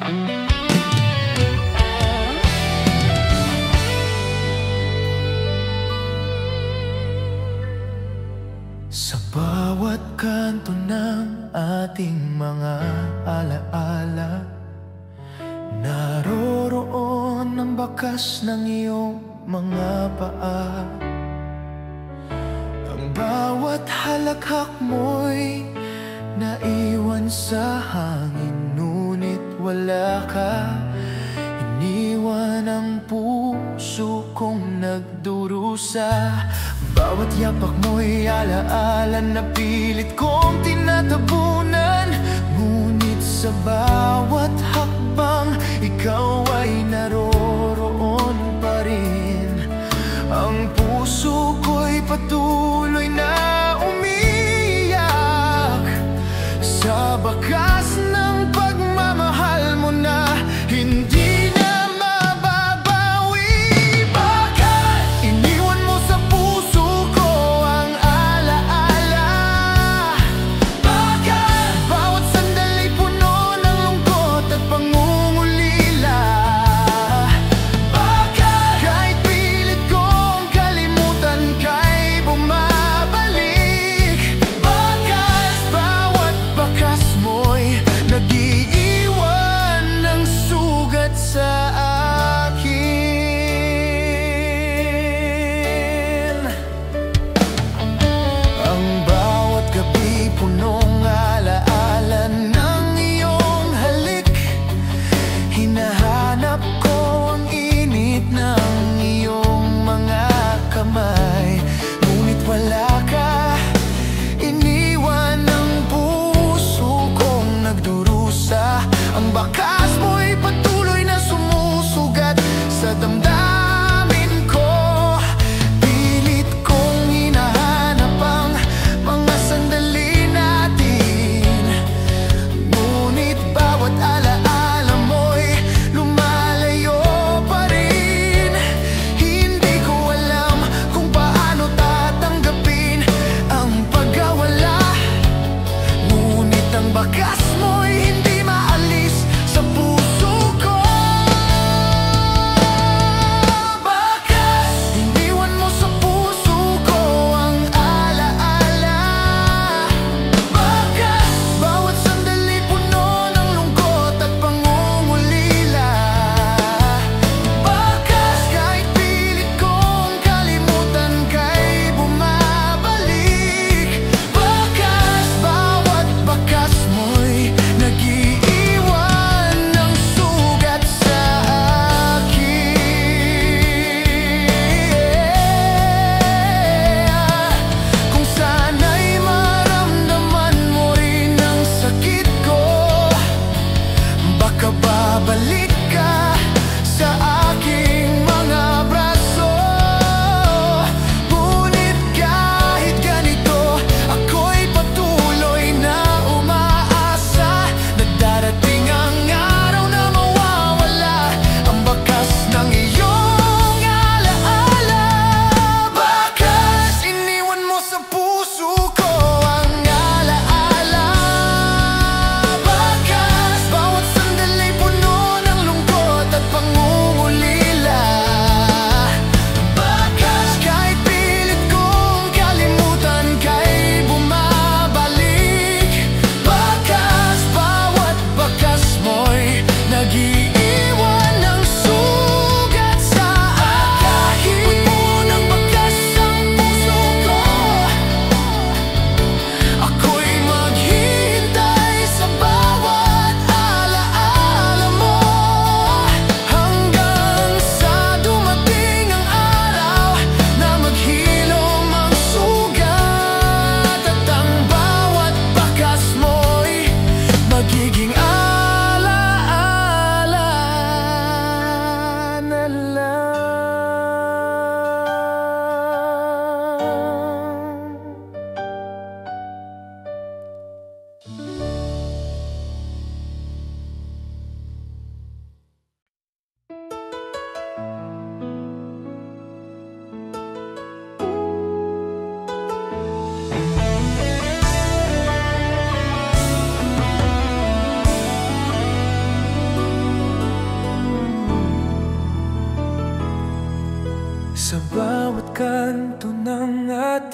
Sa bawat kanto ng ating mga alaala, naroroon ang bakas ng iyong mga paa. Ang bawat halakhak mo'y naiwan sa hangin, ngunit wala ka. Iniwan ang puso kong nagdurusa. Bawat yapak mo'y alaala na pilit kong tinatabunan, ngunit sa bawat hakbang ikaw ay naroroon pa rin. Ang puso ko'y patuloy na umiiyak sa bakas ng pagmamahal mo na hindi na mababawi. Bakit iniwan mo sa puso ko ang alaala? Bakit bawat sandali puno ng lungkot at pangungulila?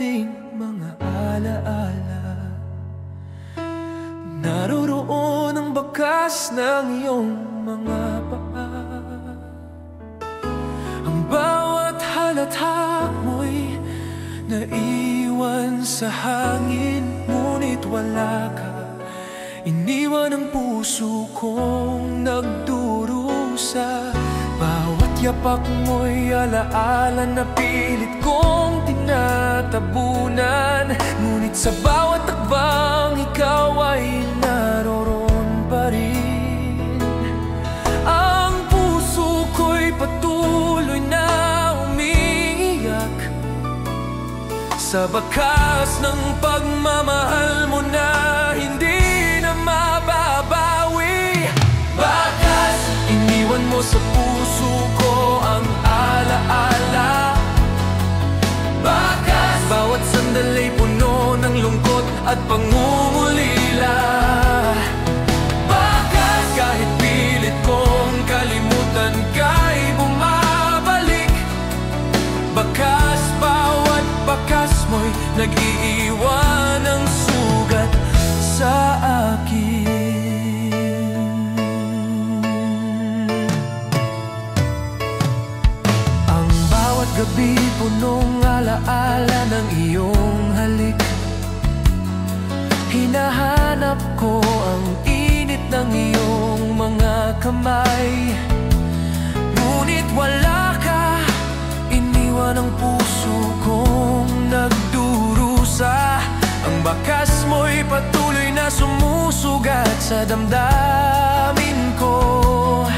nating mga alaala. Naroroon ang bakas ng iyong mga paa. Ang bawat halata mo'y naiwan sa hangin, ngunit wala ka. Iniwan ang puso kong nagdurusa. Bawat yapak mo'y alaala na pilit kong tinatabunan. Ngunit sa bawat takbang ikaw ay naroroon pa rin. Ang puso ko'y patuloy na umiiyak sa bakas ng pagmamahal mo na hindi na mababawi. Bakas, iniwan mo sa puso ko ang alaala. Bakas, bawat sandali puno ng lungkot at pangungulila. Bakas, kahit pilit kong kalimutan ka'y bumabalik. Bakas, bawat bakas mo'y nag-iiwan ng sugat sa akin. Gabi punong alaala ng iyong halik. Hinahanap ko ang init ng iyong mga kamay. Ngunit wala ka, iniwan ang puso kong nagdurusa. Ang bakas mo'y patuloy na sumusugat sa damdamin ko.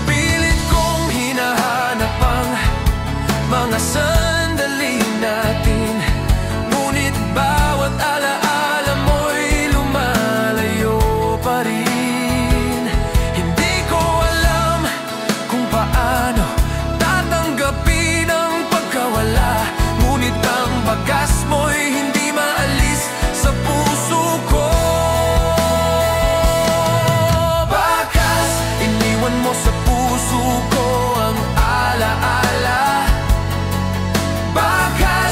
Pilit kong hinahanap ang mga sandali natin, ngunit bawat alaala mo'y lumalayo pa rin. Hindi ko alam kung paano tatanggapin ang pagkawala, ngunit ang bagas mo'y hindi maalis sa puso ko. Bakas, iniwan mo sa puso ko ang alaala.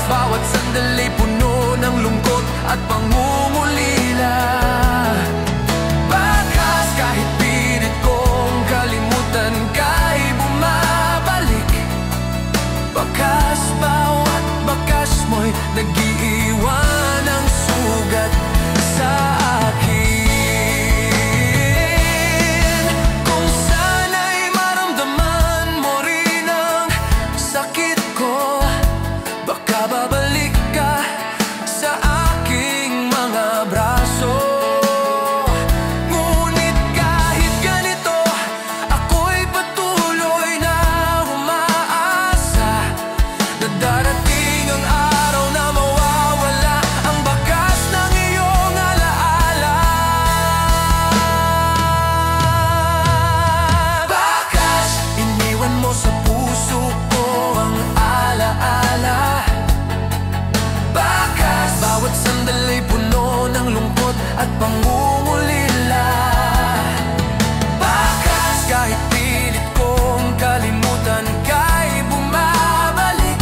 Bawat sandali puno ng lungkot at pangungulila. Bakas, kahit pilit kong kalimutan ka'y bumabalik. Bakas, bawat bakas mo'y nag-iiwan ng sugat sa akin. Kung sana'y maramdaman mo rin ang sakit ko, baka babalik ka sa aking mga braso. Ngunit kahit ganito, ako'y patuloy na umaasa na darating ang araw na mawawala ang bakas ng iyong alaala. Bakas, iniwan mo sa puso ko ang alaala. Bakas, bawat sandali puno ng lungkot at pangungulila. Bakas, kahit pilit kong kalimutan ka'y bumabalik.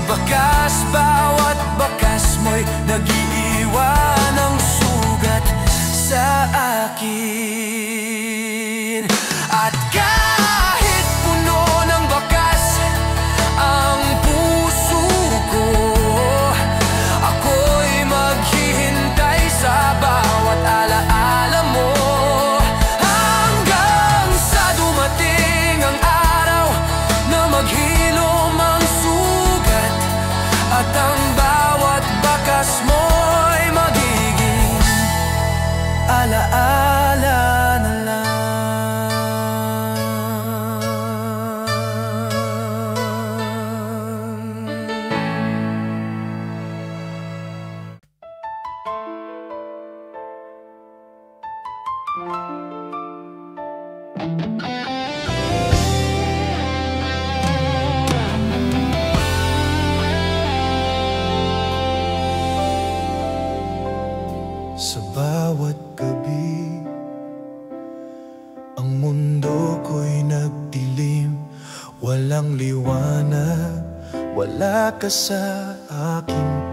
Bakas, bawat bakas mo'y nag-iiwan ng sugat sa akin. At kahit puno ng bakas ang puso ko, ako'y maghihintay sa bawat alaala mo, hanggang sa dumating ang araw na maghilom ang sugat at ang bawat bakas mo'y magiging alaala na lang. Sa bawat gabi, ang mundo ko'y nagdilim. Walang liwanag, wala ka sa aking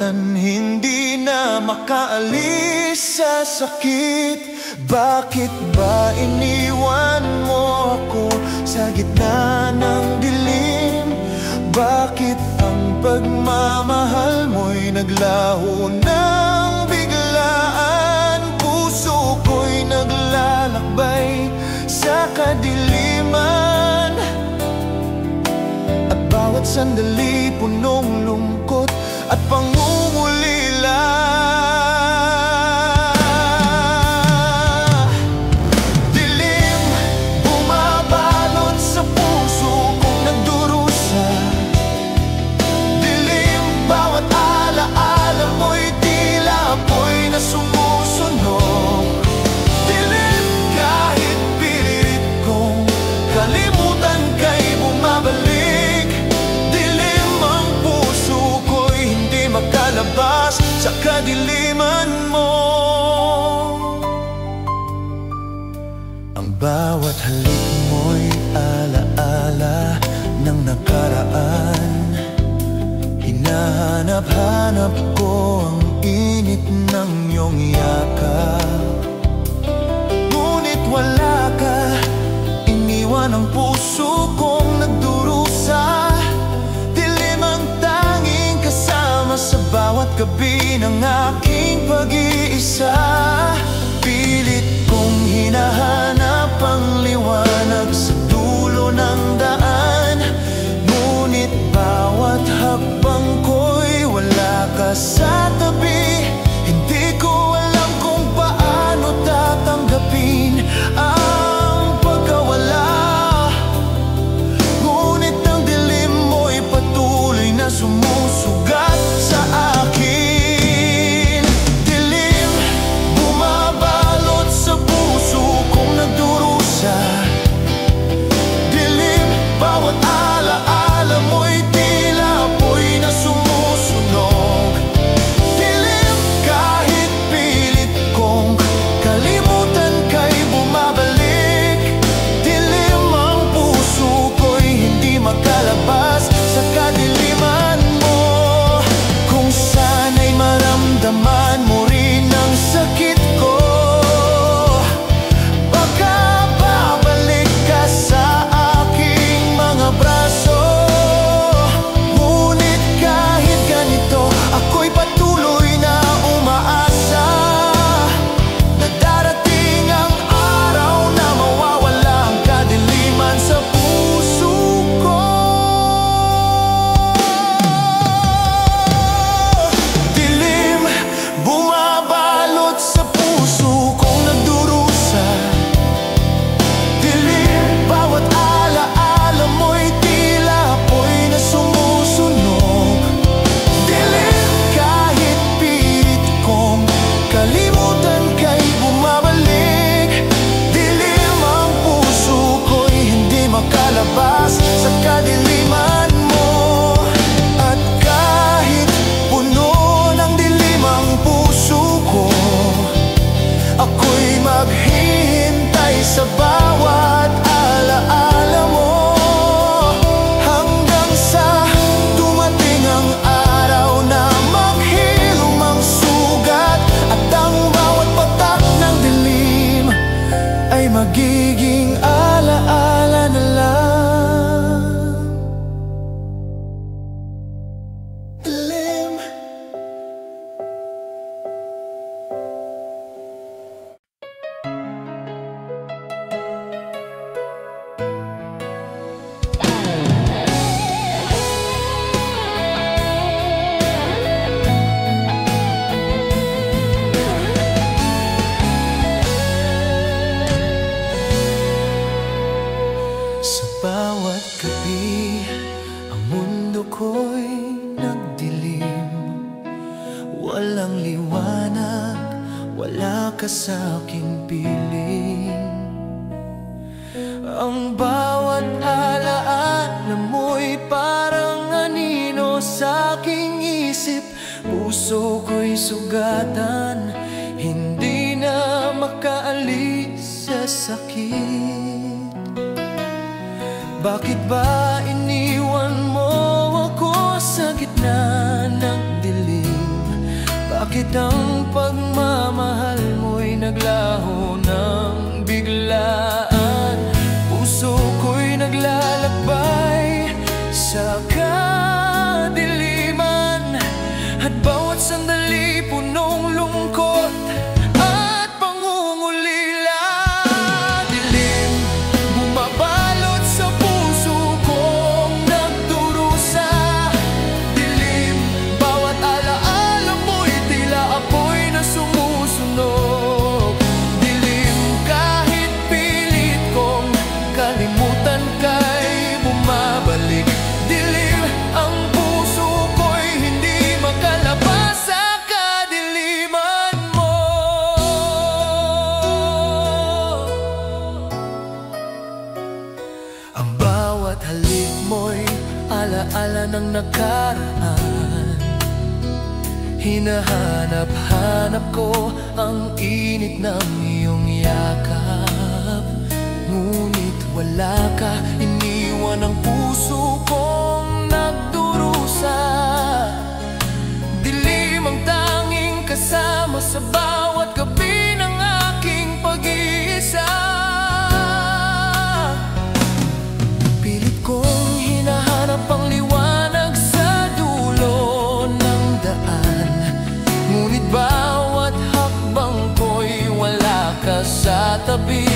kalimutan, hindi na makaalis sa sakit. Bakit ba iniwan mo ako sa gitna ng dilim? Bakit ang pagmamahal mo'y naglaho ng biglaan? Puso ko'y naglalakbay sa kadiliman, at bawat sandali punong lungkot at pangungulila. Dilim, bumabalot sa puso kong nagdurusa. Dilim, bawat alaala mo'y tila apoy na sumusunog. Dilim, kahit pilit kong kalimutan ka'y bumabalik. Dilim, ang puso ko'y hindi makalabas sa kadiliman mo. Ang bawat halik mo'y alaala ng nakaraan. Hinahanap-hanap ko ang init ng iyong yakap. Ngunit wala ka, iniwan ang puso kong nagdurusa. Dilim ang tanging kasama sa bawat gabi ng aking pag-iisa. Pilit kong hinahanap ang liwanag sa dulo ng daan. Ngunit bawat hakbang ko'y wala ka sa tabi. Hindi ko alam kung paano tatanggapin ang pagkawala. Ngunit ang dilim mo'y patuloy na sumusugat sa akin. Dilim, bumabalot sa puso kong nagdurusa. Dilim, bawat alaala mo'y tila apoy na sumusunog. Dilim, kahit pilit kong kalimutan ka'y bumabalik. Dilim, ang puso ko'y hindi makalabas sa kadiliman mo. Kung sana'y maramdaman mo rin ang sakit ko, baka babalik ka sa aking mga braso. Ngunit kahit ganito, ako'y patuloy na umaasa na darating ang araw na mawawala ang kadiliman sa puso ko. Dilim, bumabalot sa puso kong nagdurusa. Dilim, bawat alaala mo'y tila apoy na sumusunog. Dilim, kahit pilit kong kalimutan ka'y bumabalik. Dilim, ang puso ko'y hindi makalabas sa kadiliman mo. At kahit puno ng dilim ang puso ko, ako'y maghihintay sa bawat alaala mo, hanggang sa dumating ang araw na maghilom ang sugat. At ang bawat patak ng dilim ay magiging alaala na lang. Dilim, sa bawat gabi ang mundo ko'y nagdilim. Walang liwanag, wala ka sa aking piling. Ang bawat alaala mo'y parang anino sa aking isip. Puso ko'y sugatan, hindi na makaalis sa sakit. Bakit ba iniwan mo ako sa gitna ng dilim? Bakit ang pagmamahal mo'y naglaho ng biglaan? Puso ko'y naglalakbay sa kadiliman, at bawat sandali punong lungkot at pangungulila. Dilim bumabalot sa puso kong nagdurusa. Dilim, bawat alaala mo'y tila apoy na sumusunog. Dilim, kahit pilit kong kalimutan ka'y bumabalik. Dilim, ang puso ko'y hindi makalabas sa kadiliman mo. Ang bawat halik mo'y alaala ng nakaraan. Hinahanap-hanap ko ang init ng iyong yakap, ngunit wala ka. Iniwan ang puso kong nagdurusa. Dilim ang tanging kasama sa bawat gabi ng aking pag-iisa. Pilit kong hinahanap ang liwanag sa dulo ng daan, ngunit bawat hakbang ko'y wala ka sa tabi.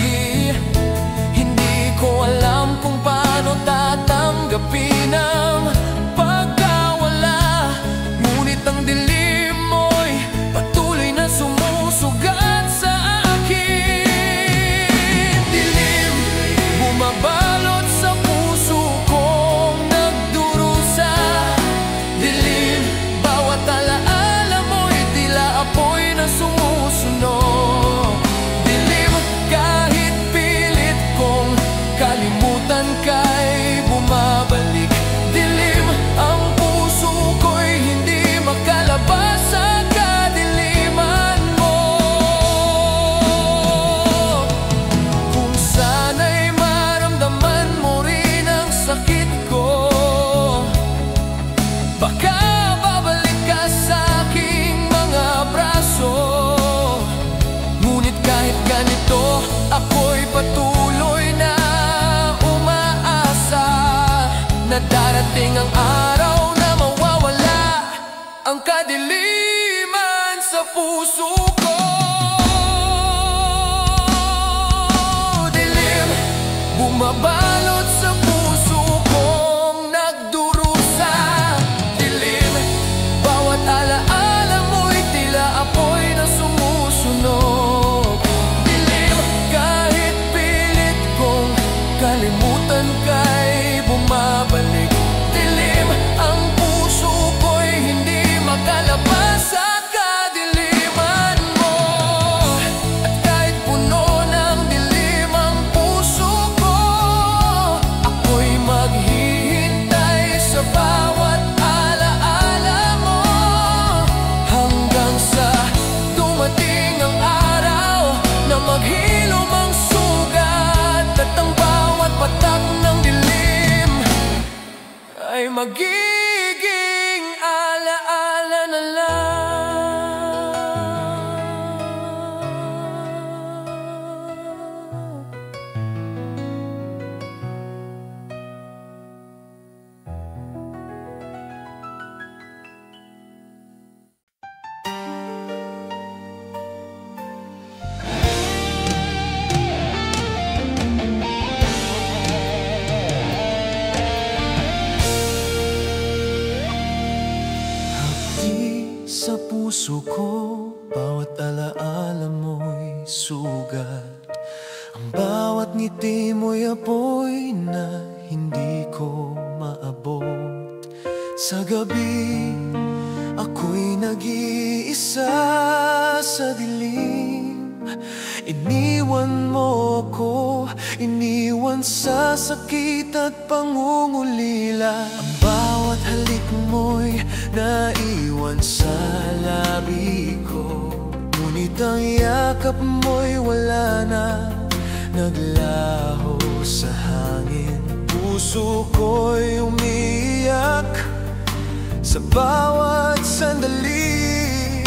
Hindi ko alam kung paano tatanggapin ang pagkawala, ngunit ang dilim mo'y patuloy na sumusugat sa akin. Dilim bumabalot sa puso kong nagdurusa. Dilim, bawat alaala mo'y tila apoy na sumusunog. Dilim, kahit pilit kong kalimutan ka'y bumabalik. Dilim, ang puso ko'y hindi makalabas sa kadiliman mo. Kung sana'y maramdaman mo rin ang sakit ko, baka babalik ka sa aking mga braso. Ngunit kahit ganito, ako'y patuloy na umaasa na darating ang araw na mawawala ang kadiliman sa puso ko. Dilim bumabalot sa puso kong nagdurusa. Dilim, bawat alaala mo'y tila apoy na sumusunog. Dilim, kahit pilit kong kalimutan ka'y bumabalik. Dilim, ang puso ko'y hindi makalabas sa kadiliman mo. At kahit puno ng dilim ang puso ko, ako'y maghihintay sa bawat alaala mo, hanggang sa dumating ang araw na maghilom ang sugat, at ang bawat patak ng dilim ay magiging alaala na lang. Sa puso ko, bawat alaala mo'y sugat. Ang bawat ngiti mo'y apoy na hindi ko maabot. Sa gabi, ako'y nag-iisa sa dilim. Iniwan mo ako, iniwan sa sakit at pangungulila. Ang bawat halik mo'y naiwan sa labi ko, ngunit ang yakap mo'y wala na, naglaho sa hangin. Puso ko'y umiiyak sa bawat sandali,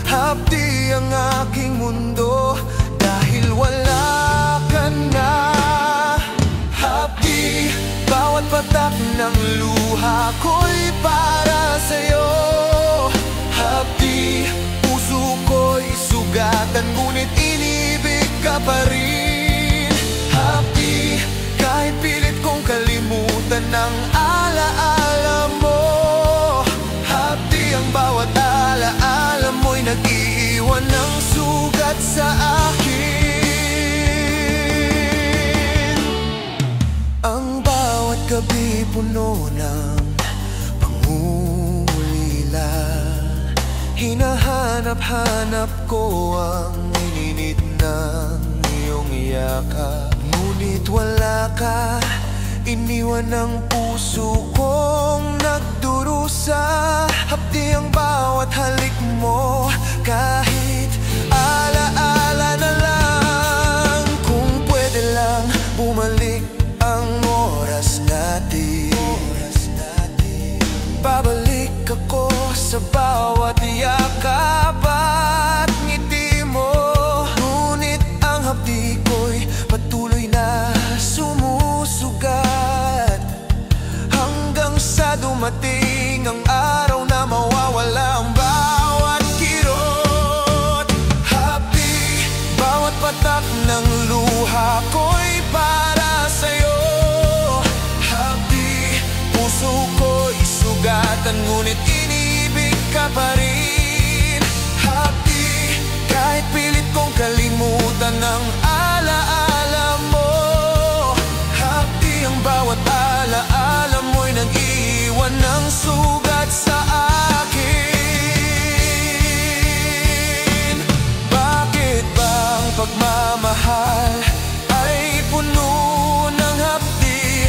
hapdi ang aking mundo dahil wala ka na. Hapdi, bawat patak ng luha ko'y para sa'yo. Hapdi, puso ko'y sugatan ngunit inibig ka pa rin. Hapdi, kahit pilit kong kalimutan ang alaala mo. Hapdi, ang bawat alaala mo'y nag-iiwan ng sugat sa akin. Ang bawat gabi puno ng pangulila, hinahanap-hanap ko ang ininit ng iyong yakap. Ngunit wala ka, iniwan ang puso kong nagdurusa. Hapdi ang bawat halik mo, kahit alaala na lang. Kung pwede lang bumalik ang oras natin, babalik ako sa bawat yakap at ngiti mo. Ngunit ang hapdi ko'y patuloy na sumusugat, hanggang sa dumating ang araw na mawawala ang bawat kirot. Hapdi, bawat patak ng luha ko'y para sa'yo. Hapdi, puso ko'y sugatan ngunit inibig ka pa rin. Hapdi, kahit pilit kong kalimutan ang alaala mo. Hapdi, ang bawat alaala mo'y nag-iwan ng sugat sa akin. Bakit ba ang pagmamahal ay puno ng hapdi?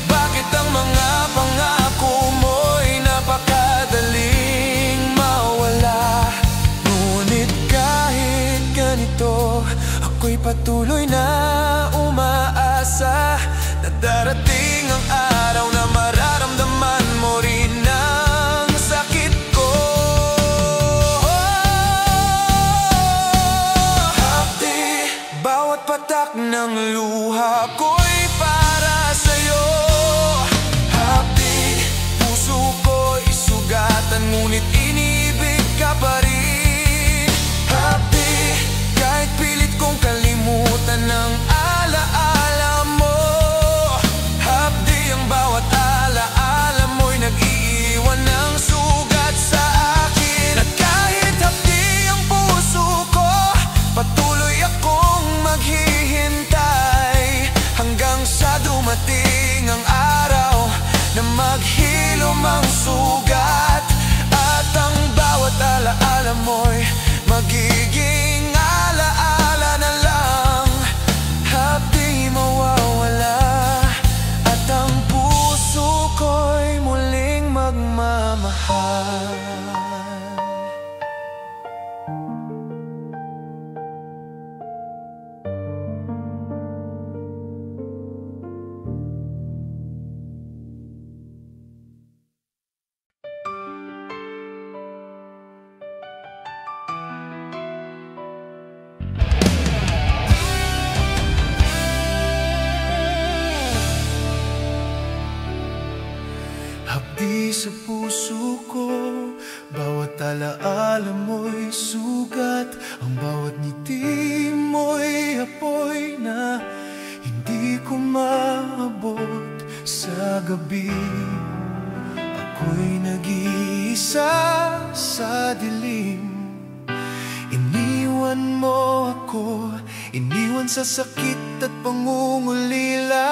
Bakit ang mga pangako mo'y napakadaling mawala? Ngunit kahit ganito, ako'y patuloy na umaasa na darating ang araw na mararamdaman mo rin ang sakit ko. Hapdi, bawat patak ng luha ko'y para sa'yo. Hapdi, puso ko'y sugatan ngunit inibig ka pa rin. Hapdi, kahit pilit kong kalimutan ang alaala mo. Hapdi, ang bawat alaala mo'y nag-iiwan ng sugat sa akin. At kahit hapdi ang puso ko, patuloy akong maghihintay hanggang sa dumating ang araw na maghilom ang sugat. At ang bawat alaala mo'y magiging alaala na lang. Hapdi, mawawala at ang puso ko'y muling magmamahal. Hapdi sa puso ko, bawat alaala mo'y sugat. Ang bawat ngiti mo'y apoy na hindi ko maabot sa gabi. Ako'y nag-iisa sa dilim. Iniwan mo ako, iniwan sa sakit at pangungulila.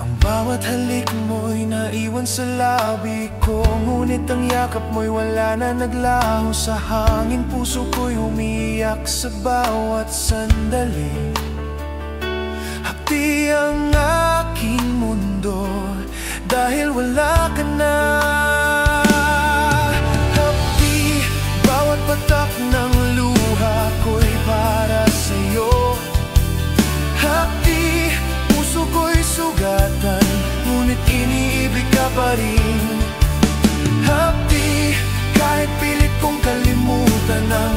Ang bawat halik mo'y naiwan sa labi ko, ngunit ang yakap mo'y wala na, naglaho sa hangin. Puso ko'y umiyak sa bawat sandali. Hapdi ang aking mundo dahil wala ka na. Hapdi, bawat patak ng luha ko'y para sa'yo. Hapdi, puso ko'y sugatan ngunit iniibig ka pa rin. Hapdi, kahit pilit kong kalimutan ang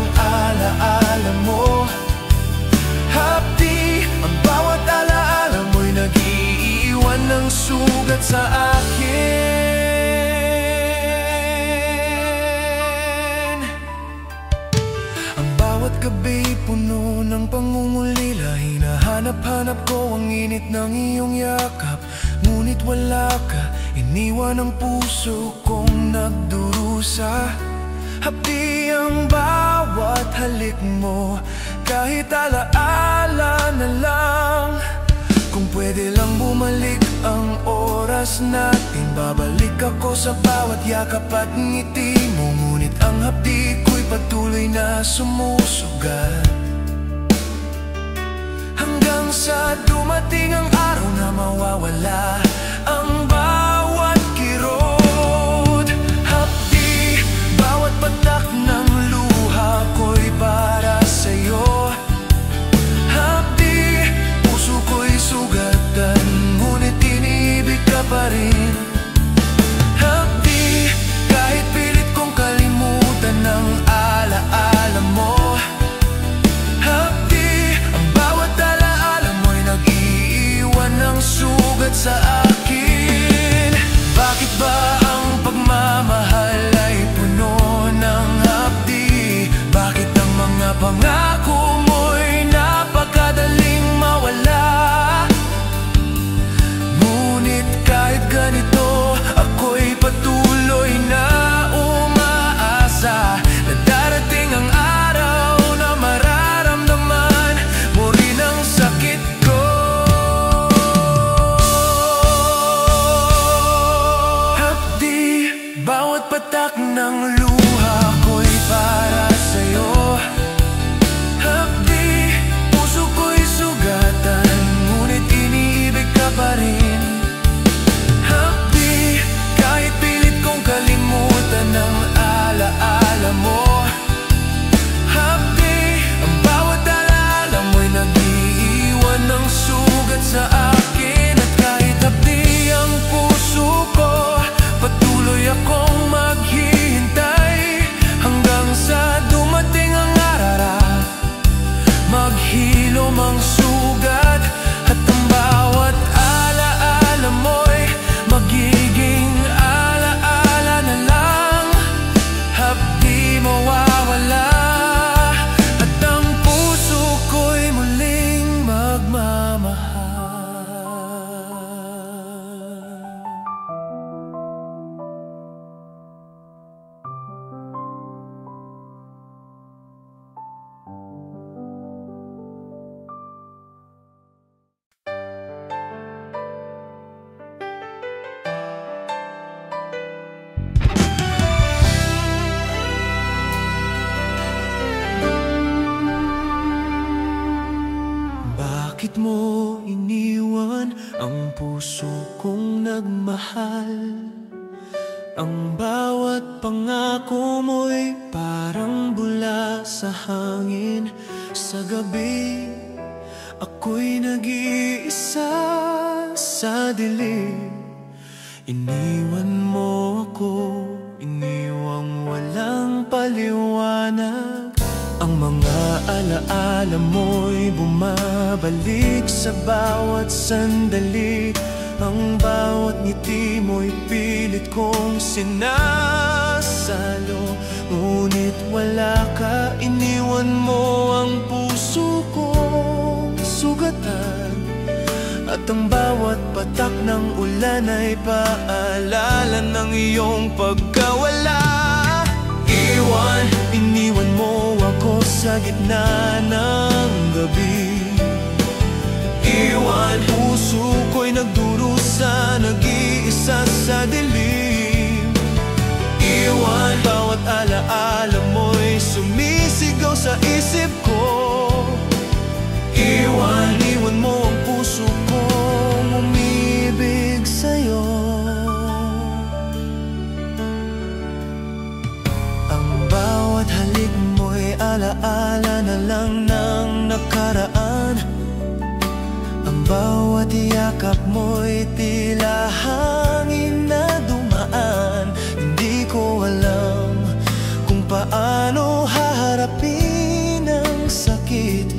Hinahanap ko ang init ng iyong yakap, ngunit wala ka. Iniwan ang puso kong nagdurusa. Hapdi ang bawat halik mo, kahit alaala na lang. Kung pwede lang bumalik ang oras natin, babalik ako sa bawat yakap at ngiti mo. Ngunit ang hapdi ko'y patuloy na sumusugat, hanggang sa dumating ang araw na mawawala ang bawat kirot. Hapdi, bawat patak ng luha ko'y para sa'yo. Hapdi, puso ko'y sugatan, ngunit iniibig ka pa rin. Hapdi, kahit pilit kong kalimutan ang alaala mo. Hapdi, ang bawat alaala mo'y nag-iiwan ng sugat sa akin. Bakit ba ang pagmamahal ay puno ng hapdi? Bakit ang mga pangako mo'y napakadaling mawala? Ngunit kahit ganito, ako'y patuloy na umaasa na darating ang araw na mararamdaman mo rin ang sakit ko. Hapdi, bawat patak ng luha ko'y para sa'yo. Hapdi, puso ko'y sugatan, ngunit iniibig ka pa rin. Hapdi, kahit pilit kong kalimutan ang alaala mo. Hapdi, ang bawat alaala mo'y nag-iiwan ng sugat sa akin. At kahit hapdi ang puso ko, patuloy akong maghihintay, hanggang sa dumating ang araw, maghilom ang sugat. At ang bawat alaala mo'y magiging alaala na lang. Hapdi, mawawala, at ang puso ko'y muling magmamahal. Bakit mo iniwan ang puso kong nagmahal? Ang bawat pangako mo'y parang bula sa hangin. Sa gabi, ako'y nag-iisa sa dilim. Iniwan mo ako, iniwang walang paliwanag. Ang mga alaala mo'y bumabalik sa bawat sandali. Ang bawat ngiti mo'y pilit kong sinasalo. Ngunit wala ka, iniwan mo ang puso kong sugatan. At ang bawat patak ng ulan ay paalala ng iyong pagkawala. Iniwan mo ako sa gitna ng gabi. Puso ko'y nagdurusa, nag-iisa sa dilim. Bawat alaala mo'y sumisigaw sa isip ko. Iwan mo ang puso kong umibig sa'yo. Ang bawat halik mo'y alaala na lang ng nakaraan. Ang bawat yakap mo'y tila hangin na dumaan. Hindi ko alam kung paano haharapin ang sakit,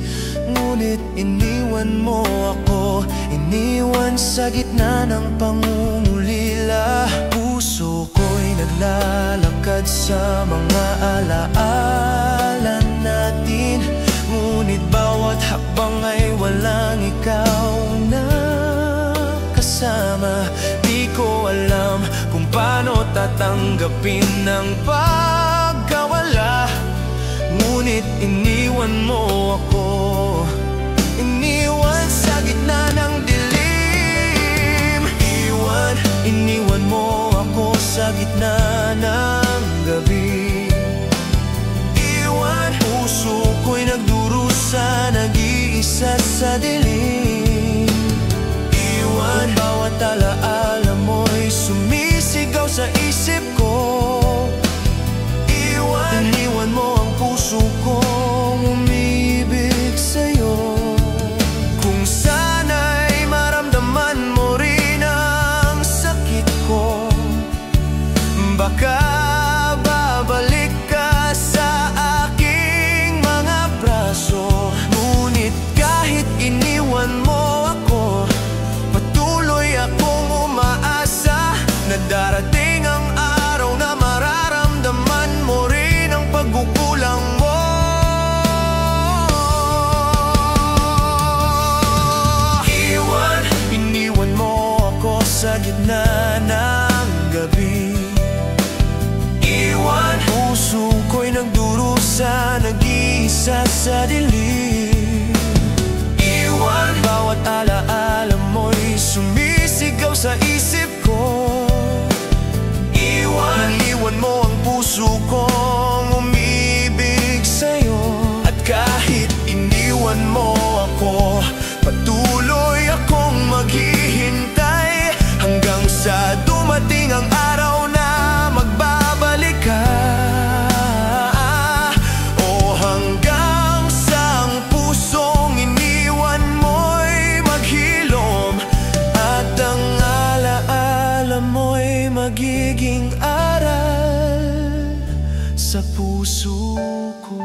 ngunit iniwan mo ako, iniwan sa gitna ng pangungulila. Puso ko'y naglalakad sa mga alaala natin, ngunit bawat hakbang ay walang ikaw. kasama. Di ko alam kung paano tatanggapin ang pagkawala, ngunit iniwan mo ako. Iniwan sa gitna ng dilim. Iniwan mo ako sa gitna ng gabi. Puso ko'y nagdurusa, nag-iisa sa dilim. Bawat alaala mo'y sumisigaw sa isip ko. Iniwan mo ang puso kong umibig sa'yo. Kung sana'y maramdaman mo rin ang sakit ko, baka babalik ka sa aking mga braso. Ngunit kahit iniwan mo ako, patuloy akong umaasa na darating ang araw na mararamdaman mo rin ang pagkukulang mo. Iniwan mo ako sa gitna ng gabi. Puso ko'y nagdurusa, nag-iisa sa dilim. Bawat alaala mo'y sumisigaw sa isip ko. Iniwan mo ang puso kong umibig sa'yo. At kahit iniwan mo ako, patuloy akong maghihintay hanggang sa dumating ang araw na magbabalik ka. O hanggang sa ang pusong iniwan mo'y maghilom, at ang alaala mo'y magiging aral sa puso ko.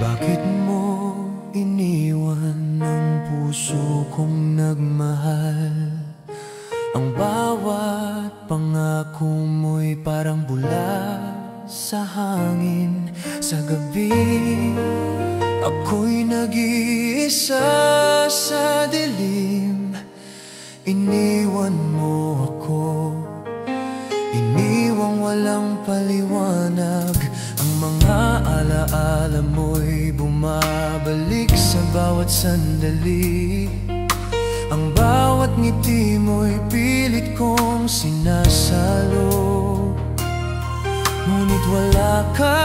Bakit mo iniwan ang puso kong nagmahal? Ang bawat pangako mo'y parang bula sa hangin. Sa gabi, ako'y nag-iisa sa dilim. Iniwan mo ako, iniwang walang paliwanag. Ang mga alaala mo'y bumabalik sa bawat sandali. Ang bawat ngiti mo'y pilit kong sinasalo. Ngunit wala ka,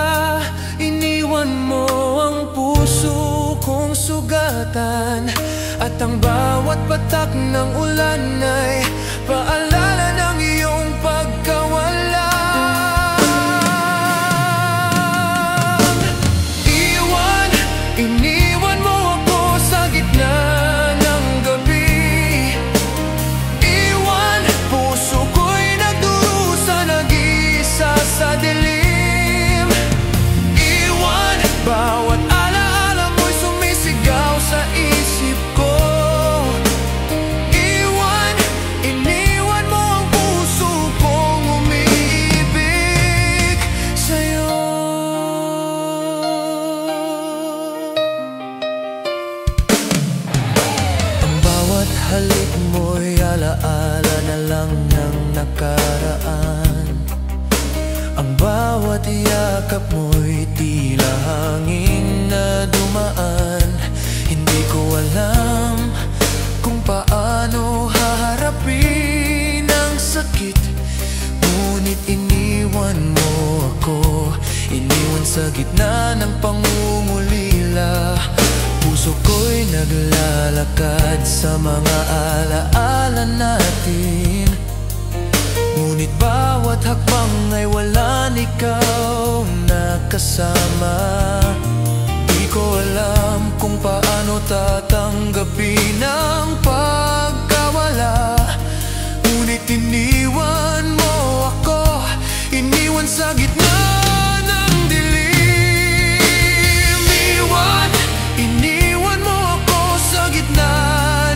iniwan mo ang puso kong sugatan. At ang bawat patak ng ulan ay paalala ng iyong pagkawala. Iniwan mo ako sa gitna ng gabi. Puso ko'y nagdurusa, nag-iisa sa dilim. Bawat alaala mo'y sumisigaw sa isip ko. Iniwan mo ang puso kong umiibig sa'yo. Bawat halik mo'y alaala na lang ng nakaraan. Ang bawat yakap mo'y tila hangin na dumaan. Hindi ko alam kung paano haharapin ang sakit, ngunit iniwan mo ako. Iniwan sa gitna ng pangungulila. Puso ko'y naglalakad sa mga alaala natin. Ngunit bawat hakbang ay walang ikaw na kasama. Di ko alam kung paano tatanggapin ang pagkawala, ngunit iniwan mo ako. sa gitna ng dilim. Iniwan mo ako sa gitna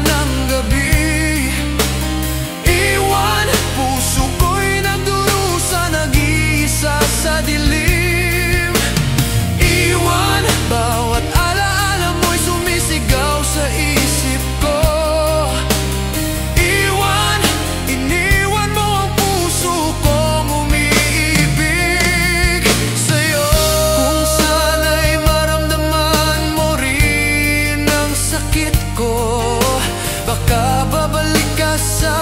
ng gabi. Iwan, puso ko'y nagdurusa, nag-iisa sa dilim. Iwan, bawat alaala mo'y sumisigaw sa isip ko. Iwan, iniwan mo ang puso kong umiibig sa'yo. Kung sana'y maramdaman mo rin ang sakit ko, baka babalik ka sa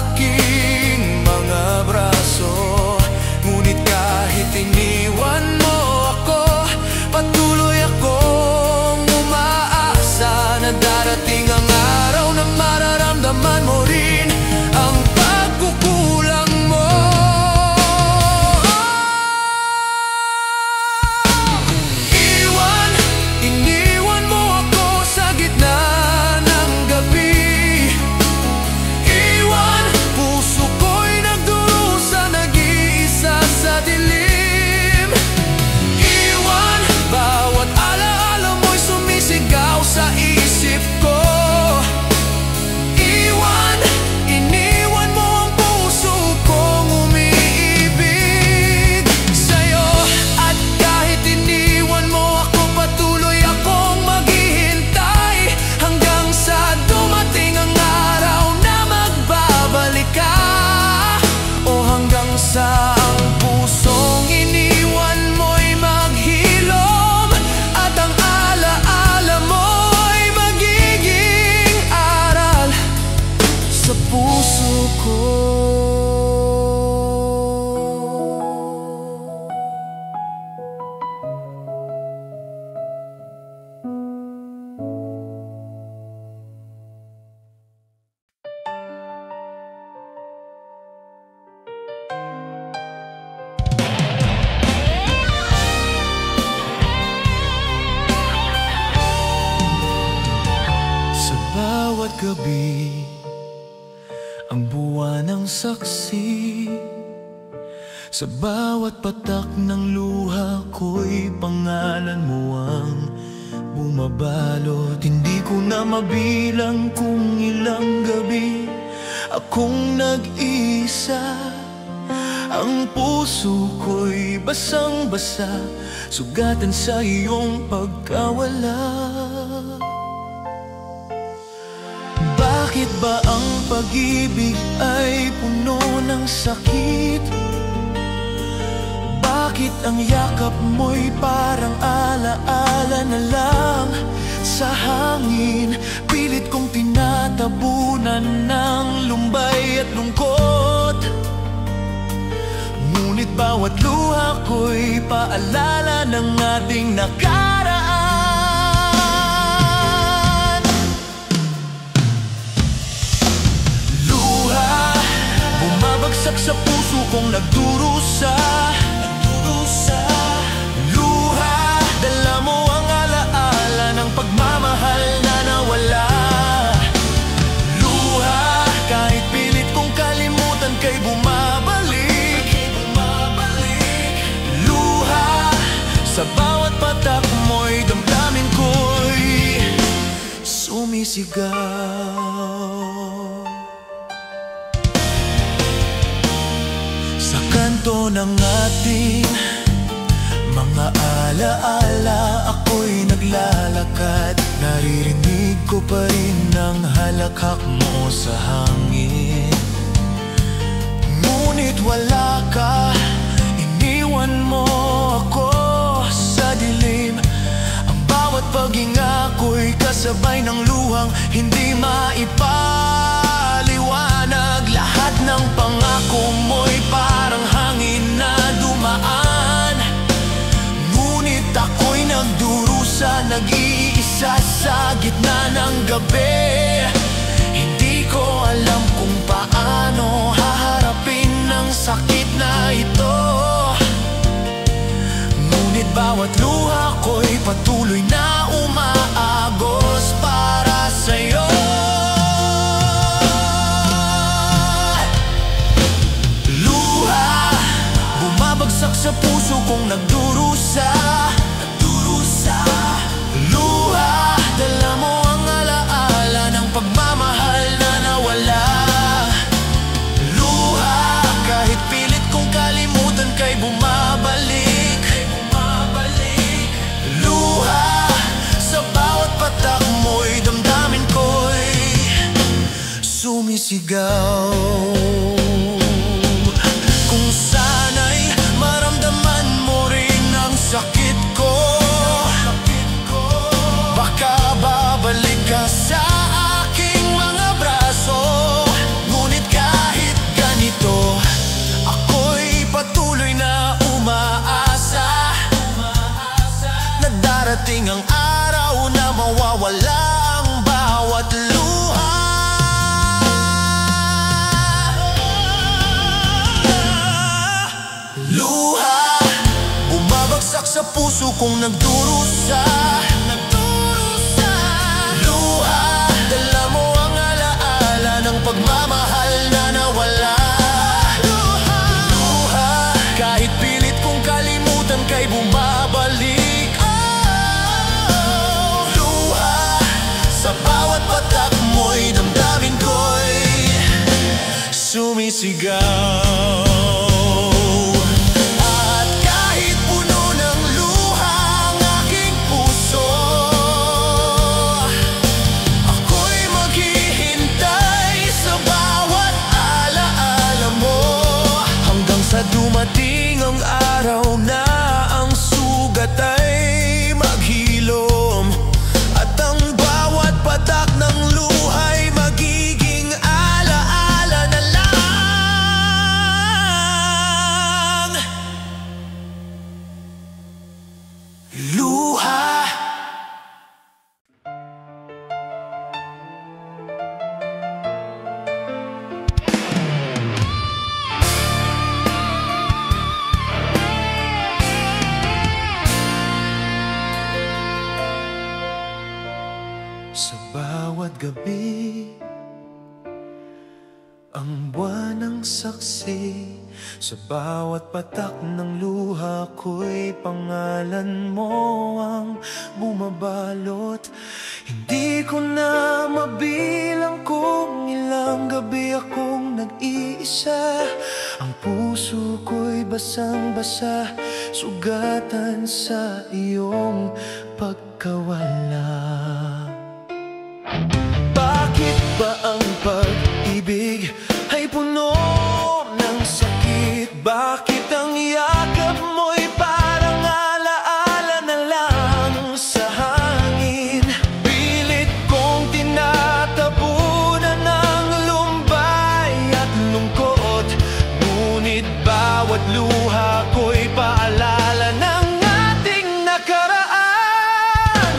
aking mga braso. Ngunit kahit iniwan mo ako, patuloy akong umaasa na darating ang araw na mararamdaman mo rin ang pagkukulang mo. Iwan, iniwan mo ako sa gitna ng gabi. Iwan, puso ko'y nagdurusa, nag-iisa sa dilim. Iwan, bawat alaala mo'y sumisigaw sa isip ko. Iwan, iniwan mo ang puso kong umiibig sa'yo. At kahit iniwan mo ako, patuloy akong maghihintay hanggang sa dumating ang araw na magbabalik ka. O hanggang sa ang pusong iniwan mo'y maghilom, at ang alaala mo'y magiging aral sa puso ko. Sa bawat gabi, ang buwan ang saksi. Sa bawat patak ng luha ko'y pangalan mo ang bumabalot. Hindi ko na mabilang kung ilang gabi akong nag-isa. Ang puso ko'y basang-basa, sugatan sa iyong pagkawala. Bakit ba ang pag-ibig ay puno ng sakit? Bakit ang yakap mo'y parang alaala na lang sa hangin? Pilit kong tinatabunan ng lumbay at lungkot, ngunit bawat luha ko'y paalala ng ating nakaraan. Luha, bumabagsak sa puso kong nagdurusa. Luha, dala mo ang alaala ng pagmamahal na nawala. Luha, kahit pilit kong kalimutan kay bumabalik. Luha, sa bawat patak mo'y damdamin ko'y sumisigaw. Sa kanto ng ating mga alaala, ako'y naglalakad. Naririnig ko pa rin ang halakhak mo sa hangin. Ngunit wala ka, iniwan mo ako sa dilim. Ang bawat paghinga ko'y kasabay ng luhang hindi maipaliwanag. Lahat ng pangako mo'y parang hangin na dumaan, ngunit ako'y nagdurusa, nag-iisa sa gitna ng gabi. Hindi ko alam kung paano haharapin ang sakit na ito, ngunit bawat luha ko'y patuloy na umaagos para sa'yo. Luha, bumabagsak sa puso kong nagdurusa. Luha, dala mo ang alaala ng pagmamahal na nawala. Luha, kahit pilit kong kalimutan kay bumabalik. Luha, sa bawat patak mo'y damdamin ko'y sumisigaw. Kung sana'y maramdaman mo rin ang sakit ko, baka babalik ka sa aking mga braso. Ngunit kahit ganito, ako'y patuloy na umaasa na darating ang araw na mawawala ang bawat luha. Luha, bumabagsak sa puso kong nagdurusa. Luha, dala mo ang alaala ng pagmamahal na nawala. Luha, kahit pilit kong kalimutan kay bumabalik. Luha, sa bawat patak mo'y damdamin ko'y sumisigaw. Dumating ang araw na ang sugat ay maghilom, at ang bawat patak ng luha'y magiging alaala na lang. Luha. Sa bawat gabi, ang buwan ang saksi. Sa bawat patak ng luha ko'y pangalan mo ang bumabalot. Hindi ko na mabilang kung ilang gabi akong nag-iisa. Ang puso ko'y basang-basa, sugatan sa iyong pagkawala. Bakit ba ang pag-ibig ay puno ng sakit? Bakit ang yakap mo'y parang alaala na lang sa hangin? Pilit kong tinatabunan ng lumbay at lungkot, ngunit bawat luha ko'y paalala ng ating nakaraan.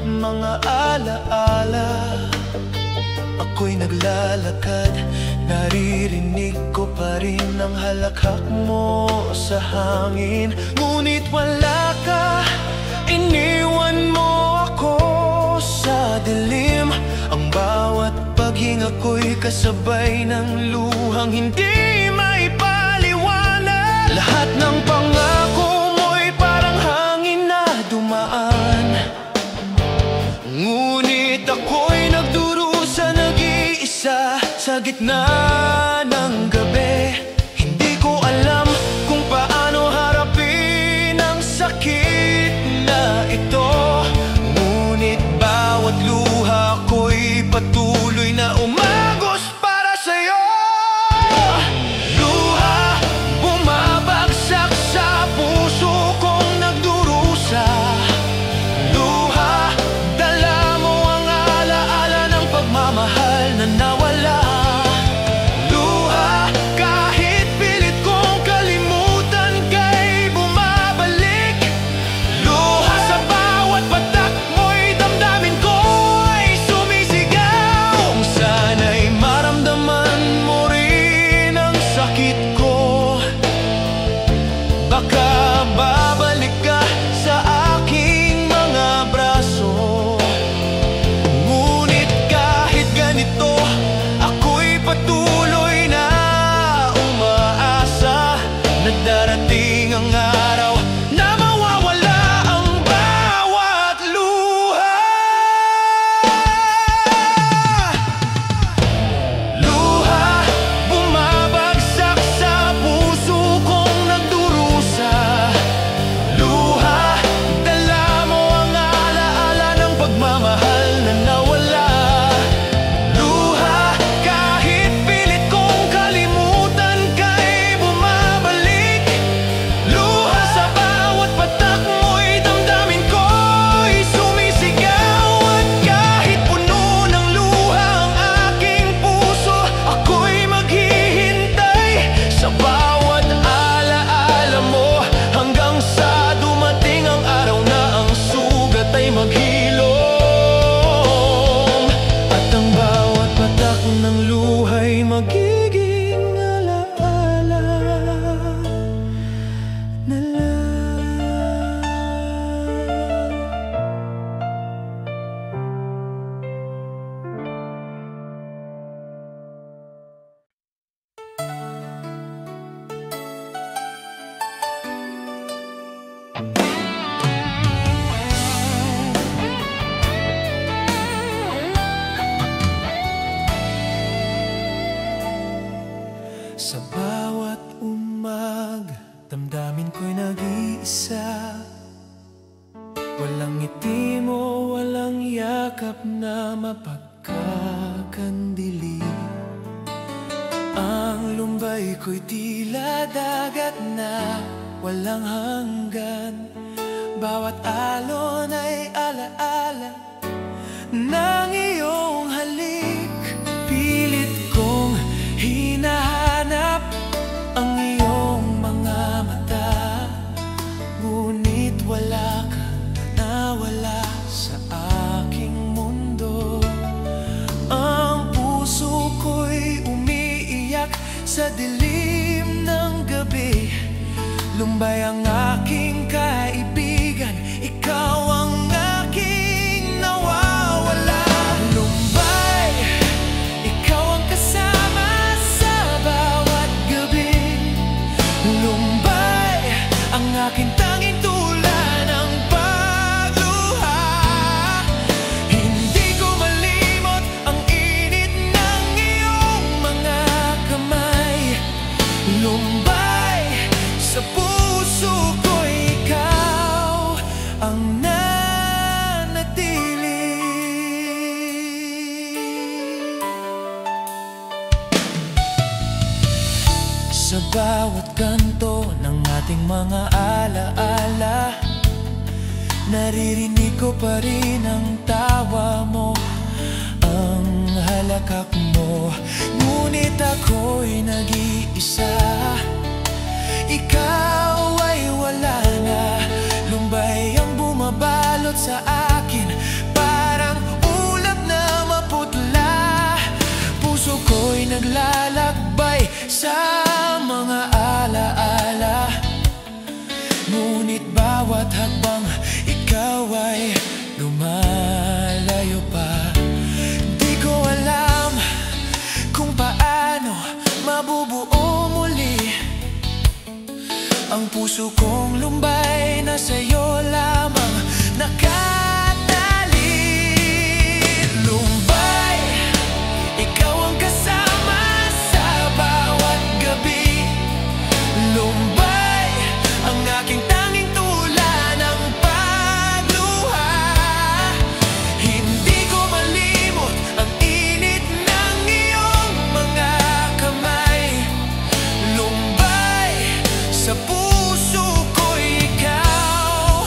Mga alaala, ako'y naglalakad, naririnig ko pa rin ang halakhak mo sa hangin. Ngunit wala ka, iniwan mo ako sa dilim. Ang bawat paghinga ko'y kasabay ng luhang hindi maipaliwanag. Lahat ng pangako mo'y parang hangin na dumaan, ngunit ako'y nagdurusa, nag-iisa sa gitna ng gabi. Hindi ko alam kung paano harapin ang sakit na ito, ngunit bawat luha ko'y patuloy na umagos para sa'yo. Luha, bumabagsak sa puso kong nagdurusa. Mahal na nawala. Luha, magiging alaala na lang. Sa bawat umaga, damdamin ko'y nag-iisa. Walang ngiti mo, walang yakap na mapagkakandili. Ang lumbay ko'y tila dagat na walang hanggan. Bawat alon ay alaala ng iyong halik. Pilit kong hinahanap ang iyong mga mata, ngunit wala ka, nawala sa aking mundo. Ang puso ko'y umiiyak sa dilim ng gabi. Lumbay ang aking kaibigan, ikaw ang aking nawawala. Lumbay, ikaw ang kasama sa bawat gabi. Lumbay, ang aking tanging tula ng pagluha. Hindi ko malimot ang init ng iyong mga kamay. Lumbay, sa puso ko'y ikaw ang nanatili. Sa bawat kanto ng ating mga alaala, naririnig ko pa rin ang tawa mo, ang halakak mo. Ngunit ako'y nag-iisa, ikaw ay wala na. Lumbay ang bumabalot sa akin, parang ulap na maputla. Puso ko'y naglalakbay sa mga alaala, ngunit bawat hakbang ikaw ay lumalayo pa. Di ko alam kung paano mabubuo muli ang puso kong lumbay na sa'yo lamang nakatali. Lumbay, ikaw ang kasama sa bawat gabi. Lumbay, ang aking tanging tula ng pagluha. Hindi ko malimot ang init ng iyong mga kamay. Lumbay, sa puso ko'y ikaw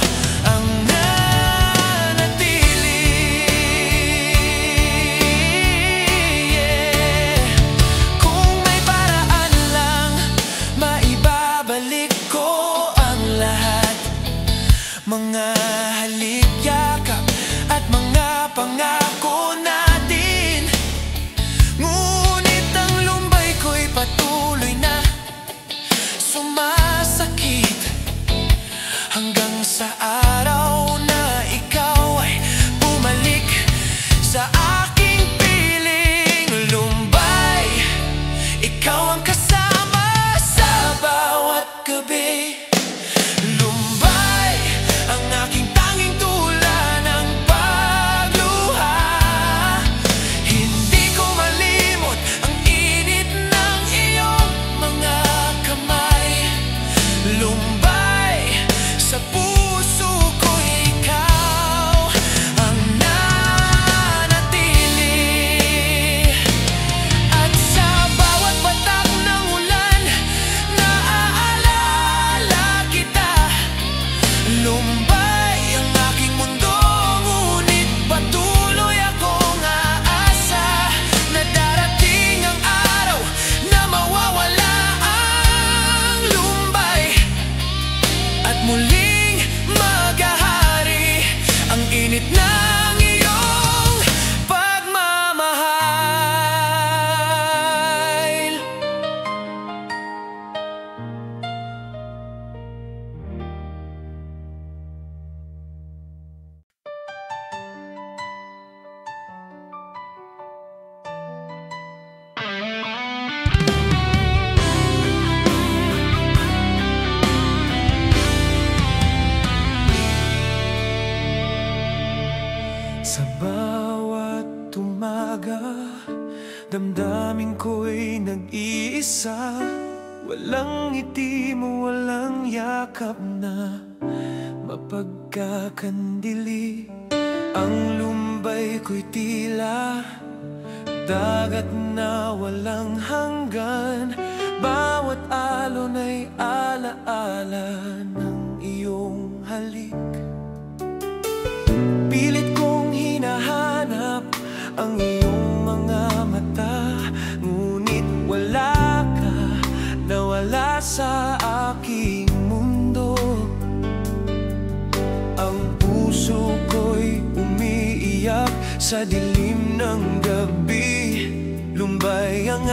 damdamin ko'y nag-iisa. Walang ngiti mo, walang yakap na mapagkakandili. Ang lumbay ko'y tila dagat na walang hanggan. Bawat alon ay alaala ng iyong halik. Pilit kong hinahanap ang iyong mga mata, ngunit wala ka, nawala sa aking mundo. Ang puso ko'y umiiyak sa dilim ng gabi. Lumbay ang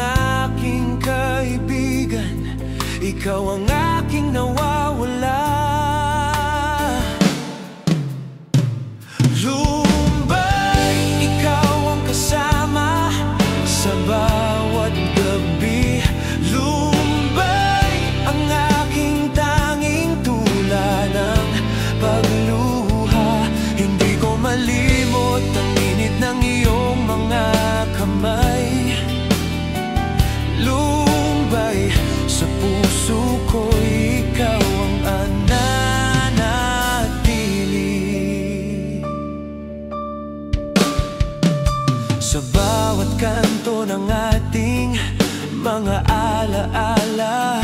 aking kaibigan, ikaw ang aking nawawala. Lumbay, ikaw ang kasama sa bawat gabi. Lumbay, ang aking tanging tula ng pagluha. Hindi ko malimot ang init ng iyong mga kamay. Lumbay, sa puso ko ikaw ang nananatili. Sa bawat kanto ng ating mga alaala,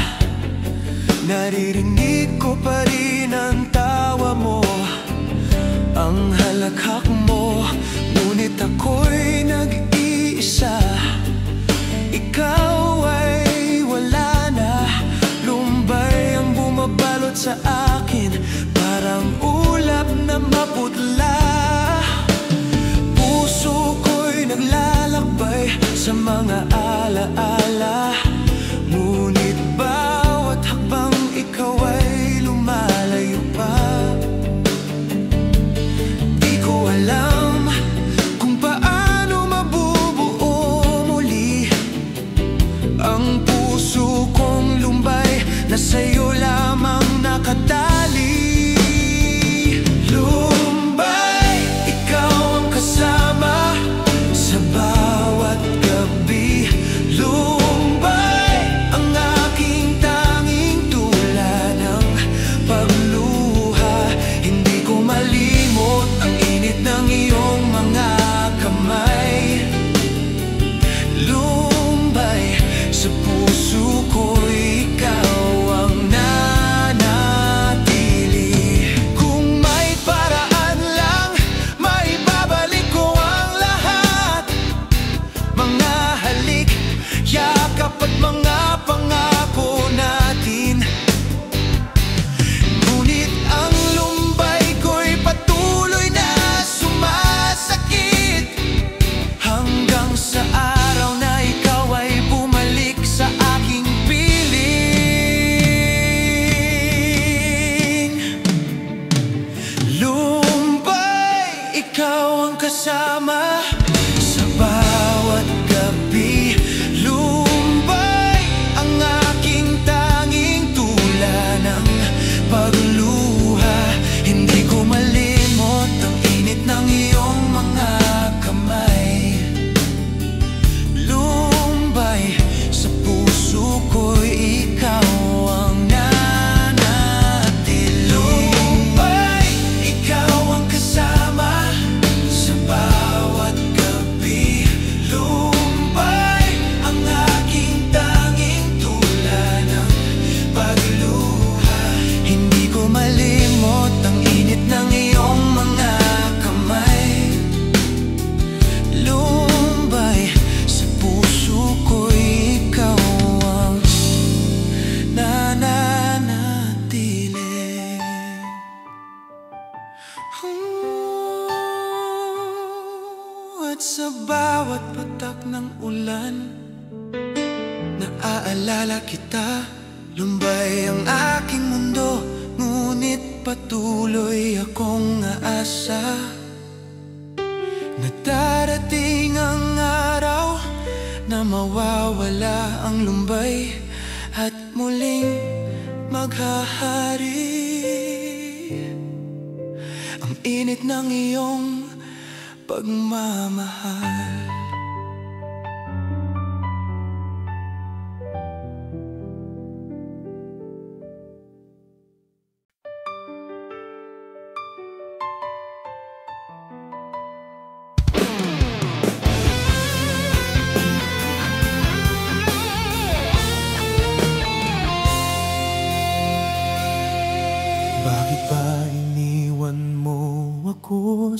naririnig ko pa rin ang tawa mo, ang halakhak mo. Ngunit ako'y nag-iisa, ikaw ay wala na. Lumbay ang bumabalot sa akin, parang ulap na maputla. Puso ko'y naglalakbay sa mga alaala, ngunit bawat hakbang ikaw ay lumalayo pa. Di ko alam kung paano mabubuo muli ang puso kong lumbay na sa'yo lamang nakatali. Lumbay, ikaw ang kasama sa bawat gabi. Lumbay, ang aking tanging tula ng pagluha. Hindi ko malimot ang init ng iyong mga kamay. Lumbay, sa puso ko ikaw ang nananatili. Kung may paraan lang, maibabalik ko ang lahat. Mga halik, yakap at mga pangako natin. Ngunit ang lumbay ko'y patuloy na sumasakit, hanggang sa araw na ikaw ay bumalik sa aking piling. Lumbay, ikaw ang kasama sa bawat gabi. Lumbay, ang aking tanging tula ng pagluha. Hindi ko malimot ang init ng iyong mga kamay. Lumbay, sa puso ko'y ikaw ang nananatili. Lumbay, ikaw ang kasama sa bawat gabi. Lumbay, ang aking tanging tula ng pagluha. Hindi ko malimot ang init ng iyong mga kamay. Lumbay, sa puso ko'y ikaw ang nananatili. At sa bawat patak ng ulan, naaalala kita. Lumbay ang aking mundo, ngunit patuloy akong aasa na darating ang araw na mawawala ang lumbay at muling maghahari ang init ng iyong pagmamahal.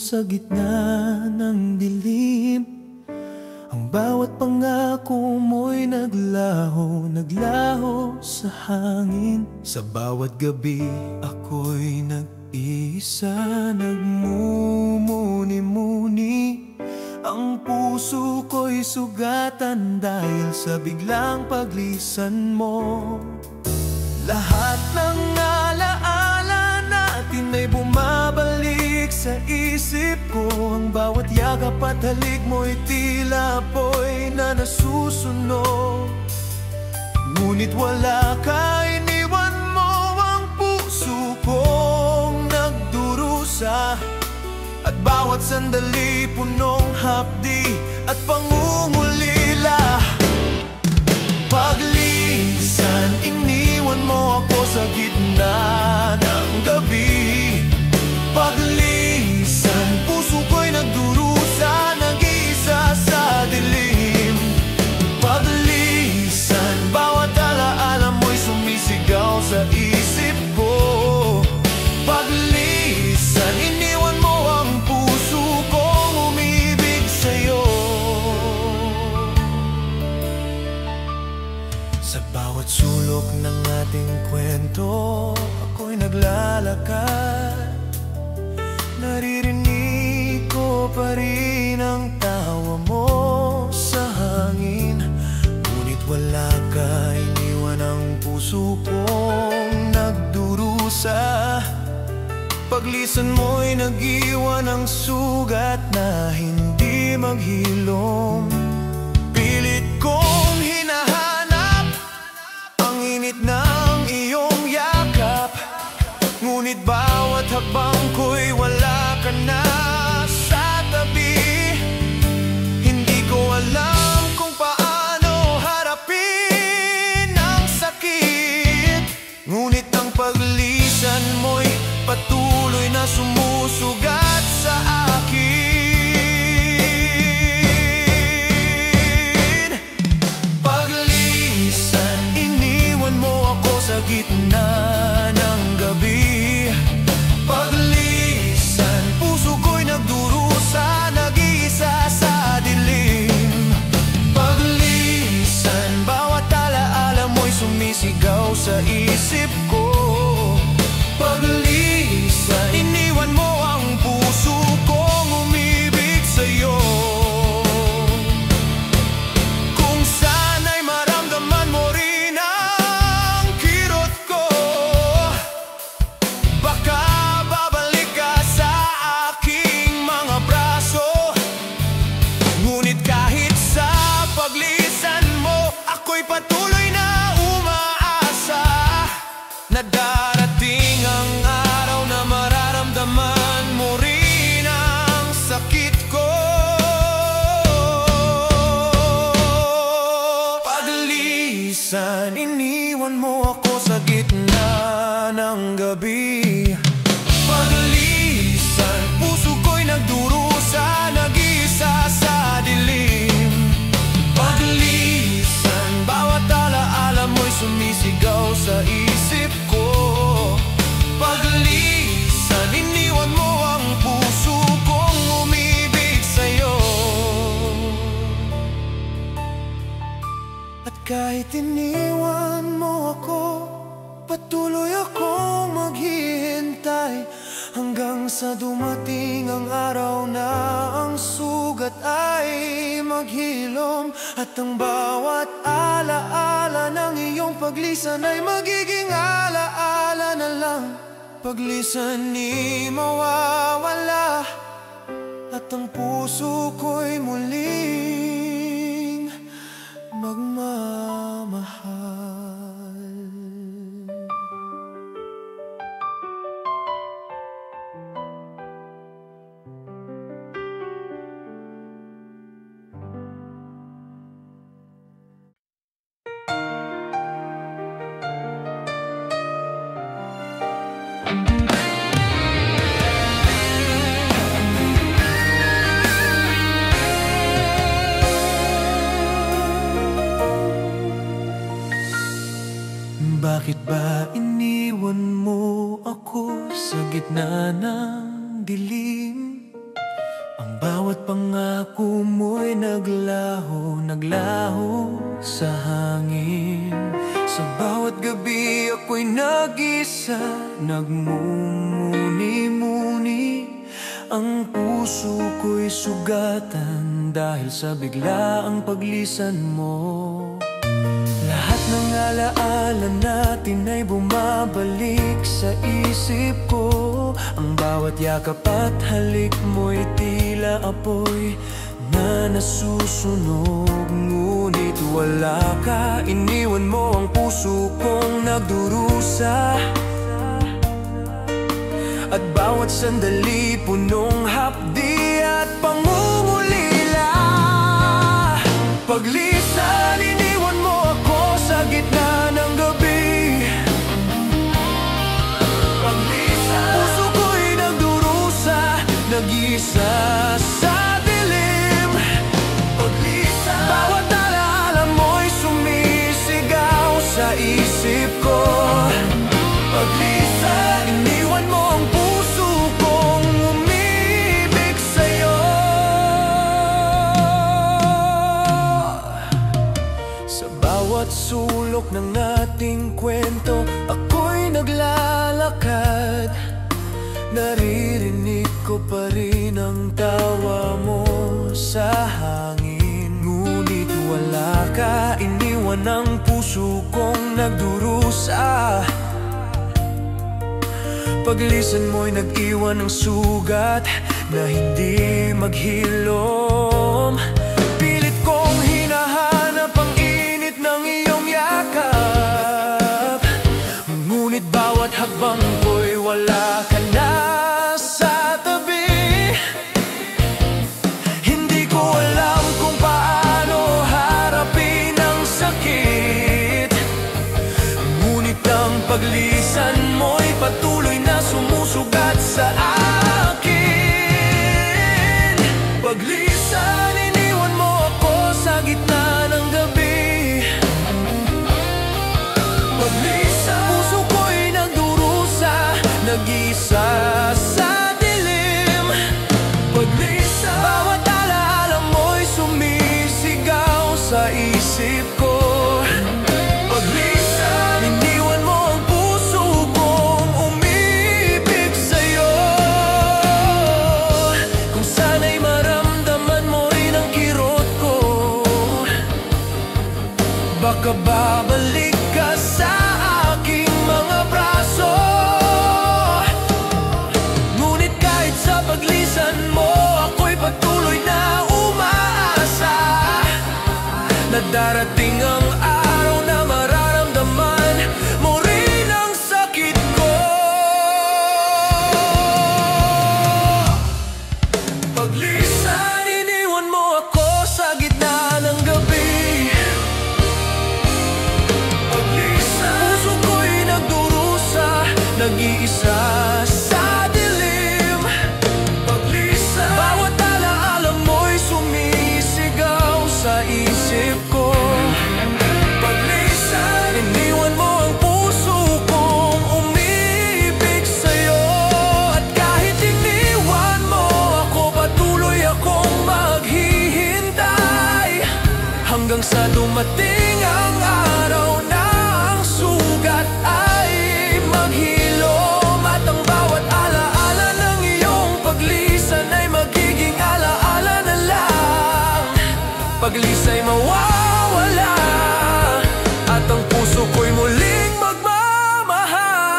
sa gitna ng dilim. Ang bawat pangako mo'y naglaho, naglaho sa hangin. Sa bawat gabi ako'y nag-iisa, nagmumuni-muni. Ang puso ko'y sugatan dahil sa biglang paglisan mo. Lahat ng alaala natin ay bumabalik sa isip ko. Ang bawat yakap at halik mo'y tila apoy na nasusunog. Ngunit wala ka, iniwan mo ang puso kong nagdurusa. At bawat sandali punong hapdi at pangungulila. Paglisan, iniwan mo ako sa gitna ng gabi. Paglisan, puso ko'y nagdurusa, nag-iisa sa dilim. Paglisan, bawat alaala mo'y sumisigaw sa isip ko. Paglisan, iniwan mo ang puso kong umibig sa'yo. Sa bawat sulok ng ating kwento, ako'y naglalakad. Naririnig ko pa rin ang tawa mo sa hangin. Ngunit wala ka, iniwan ang puso kong nagdurusa. Paglisan mo'y nag-iwan ng sugat na hindi maghilom. Pilit kong hinahanap ang init ng iyong yakap. Ngunit bawat habang ko'y wala ka na sa tabi. Hindi ko alam kung paano harapin ang sakit. Ngunit ang paglisan mo'y patuloy na sumusugat sa akin. Paglisan, iniwan mo ako sa gitna ng gabi. Paglisan, puso ko'y nagdurusa, nag-iisa sa dilim. Paglisan, bawat alaala mo'y sumisigaw sa isip ko. Paglisan, iniwan mo ang puso kong umibig sa'yo. Kung sana'y maramdaman mo rin ang kirot ko, baka babalik ka sa aking mga braso. Ngunit kahit sa paglisan mo, ako'y patuloy na umaasa na darating ang araw na mararamdaman mo rin ang sakit ko. Paglisan, iniwan mo ako sa gitna ng gabi. Paglisan, puso ko'y nagdurusa, nag-iisa sa dilim. Paglisan, bawat alaala mo'y sumisigaw sa isip ko. Paglisan, iniwan mo ang puso kong umibig sa'yo. At kahit iniwan mo ako, patuloy akong maghihintay hanggang sa dumating ang araw na ang sugat ay maghilom. At ang bawat alaala ng iyong paglisan ay magiging alaala na lang. Paglisan ni mawawala at ang puso ko'y muling magmamahal. Bakit ba iniwan mo ako sa gitna ng dilim? Ang bawat pangako mo'y naglaho, naglaho sa hangin. Sa bawat gabi ako'y nag-isa, nagmumuni-muni. Ang puso ko'y sugatan dahil sa biglaang paglisan mo. Lahat ng alaala natin ay bumabalik sa isip ko. Ang bawat yakap at halik mo'y tila apoy na nasusunog. Ngunit wala ka, iniwan mo ang puso kong nagdurusa. At bawat sandali punong hapdi at pangungulila. Paglisan, iniwan mo ako sa gitna ng gabi. Paglisan, puso ko'y nagdurusa, nag-iisa sa dilim. Paglisan, bawat alaala mo'y sumisigaw sa isip ko. Paglisan, iniwan mo ang puso kong umibig sa'yo. Sa bawat sulok ng ating kwento, ako'y naglalakad. Naririnig ko pa rin ang tawa mo sa hangin. Ngunit wala ka, iniwan ang puso kong nagdurusa. Paglisan mo'y nag-iwan ng sugat na hindi maghilom. Pilit kong hinahanap ang init ng iyong yakap. Ngunit bawat hakbang ko'y wala ka na sa tabi. Hindi ko alam kung paano harapin ang sakit. Ngunit ang paglisan mo'y patuloy na sumusugat sa akin. Paglisan, iniwan mo ako sa gitna ng gabi. Paglisan, puso ko'y nagdurusa, nag-iisa sa dilim. Paglisan, bawat alaala mo'y sumisigaw sa isip ko. Paglisan, iniwan mo ang puso kong umibig sa'yo. Kung sana'y maramdaman mo rin ang kirot ko, baka babalik ka sa aking mga braso. Ngunit kahit sa paglisan mo, ako'y patuloy na umaasa na darating ang araw na mararamdaman mo rin ang sakit ko. Paglisan, iniwan mo ako sa gitna ng gabi. Paglisan, puso ko'y nagdurusa, nag-iisa sa dilim. Paglisan, bawat alaala mo'y sumisigaw sa isip ko. Paglisan, iniwan mo ang puso kong umibig sa'yo. At kahit iniwan mo ako, patuloy akong maghihintay hanggang sa dumating ang araw na ang sugat ay maghilom. At ang bawat alaala ng iyong paglisan ay magiging alaala na lang. Paglisa'y mawawala at ang puso ko'y muling magmamahal.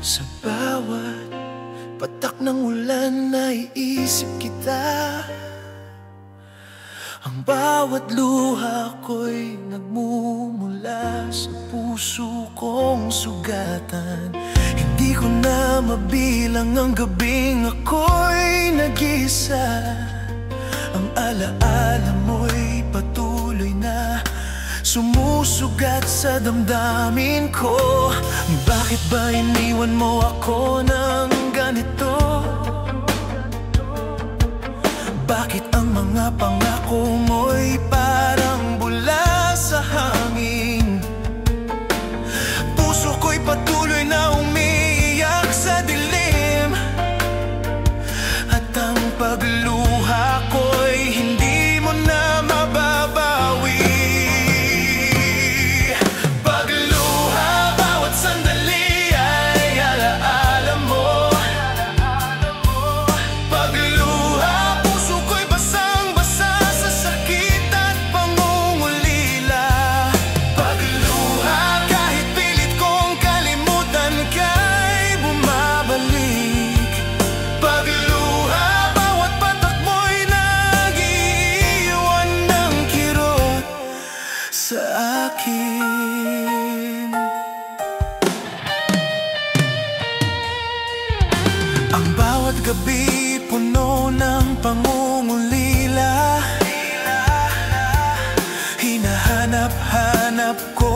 Sa bawat patak ng ulan naiisip kita. Ang bawat luha ko'y nagmumula sa puso. puso kong sugatan. Hindi ko na mabilang ang gabing ako'y nag-isa. Ang alaala mo'y patuloy na sumusugat sa damdamin ko. Bakit ba iniwan mo ako ng ganito? Bakit ang mga pangako mo'y parang bula sa hangin? Puso ko'y patuloy na umiiyak sa dilim, at ang pagluha ko'y hindi mo na mababawi. Pagluha, bawat sandali ay alaala mo. Pagluha, puso ko'y basang-basa sa sakit at pangungulila. Pagluha, kahit pilit kong kalimutan ka'y bumabalik. Pagluha, bawat patak mo'y nag-iiwan ng kirot sa akin. Ang bawat gabi puno ng pangungulila. Hinahanap-hanap ko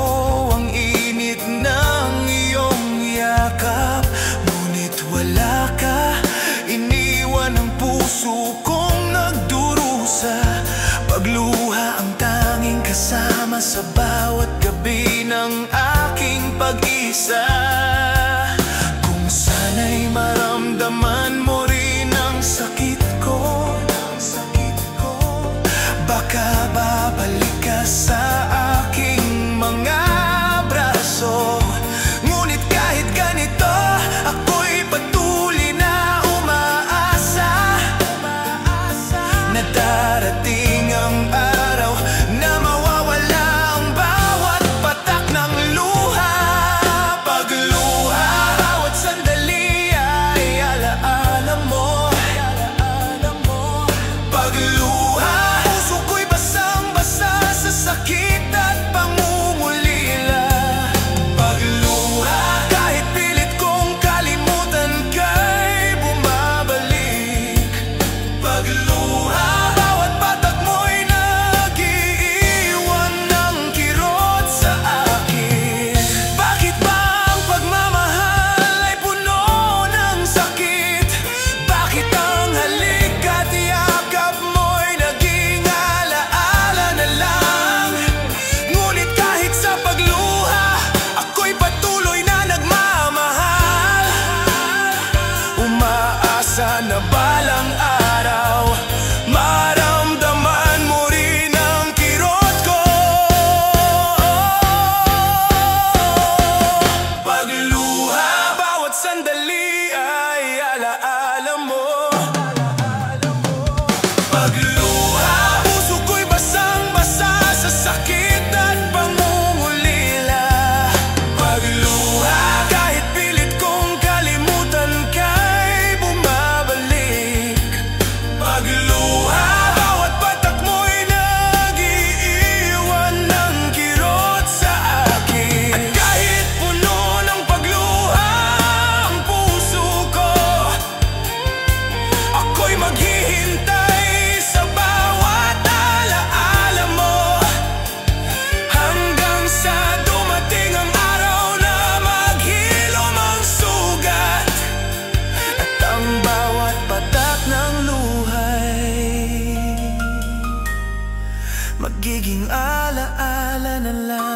ang init ng iyong yakap, ngunit wala ka. Iniwan ang puso kong nagdurusa. Pagluha ang tanging kasama sa bawat gabi ng aking pag-isa. Kung sana'y maramdaman mo rin ang sakit ko, baka babalik ka sa aking mga braso. Ngunit kahit ganito, ako'y patuloy na umaasa na darating ang araw na mawawala ang bawat patak ng luha. Pagluha, bawat sandali ay alaala mo. Pagluha, puso ko'y basang-basa sa sakit at pangungulila. Pagluha, kahit pilit kong kalimutan ka'y bumabalik. Pagluha, bawat patak mo'y nag-iiwan ng kirot sa akin. Bakit ba ang pagmamahal ay puno ng sakit? Bakit ang halik at yakap mo'y naging alaala na lang? Ngunit kahit sa pagluha, ako'y patuloy na nagmamahal. Umaasa na balang araw maramdaman mo rin ang kirot ko. Pagluha, bawat sandali ay alaala mo. Pagluha, puso ko'y basang-basa sa sakit at pangungulila. Pagluha, kahit pilit kong kalimutan ka'y bumabalik. Pagluha, bawat patak mo'y nag-iiwan ng kirot sa akin. At kahit puno ng pagluha ang puso ko, ako'y maghihintay sa bawat alaala mo, hanggang sa dumating ang araw na maghilom ang sugat, at ang bawat patak ng luhay magiging alaala na lang.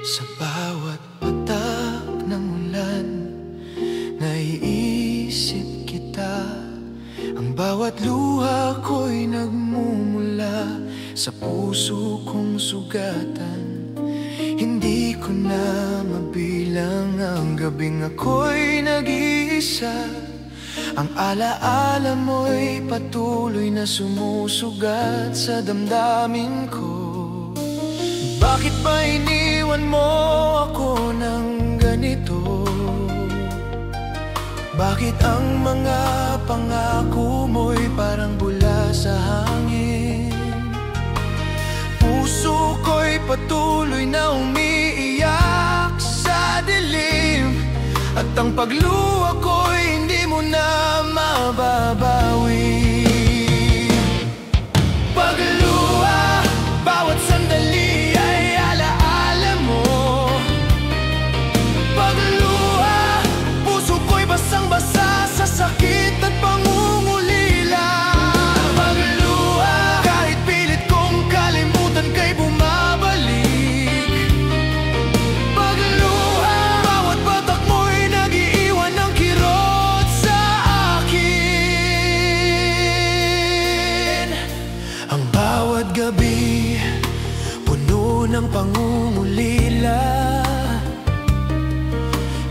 Sa bawat patak ng ulan, naiisip kita. Ang bawat luha ko'y nagmumula sa puso kong sugatan. Hindi ko na mabilang ang Isang gabing ako'y nag-iisa, ang alaala mo'y patuloy na sumusugat sa damdamin ko. Bakit ba iniwan mo ako ng ganito? Bakit ang mga pangako mo'y parang bula sa hangin? Puso ko'y patuloy na umiiyak sa dilim, at ang pagluha ko'y hindi mo na mababawi. Pagluha, bawat sandali ay alaala mo. Pagluha, puso ko'y basang-basa sa sakit at pangungulila. Pagluha, kahit pilit kong kalimutan kay bumabalik. Pagluha, bawat batak mo'y nag-iiwan ng kirot sa akin. Ang bawat gabi, puno ng pangungulila.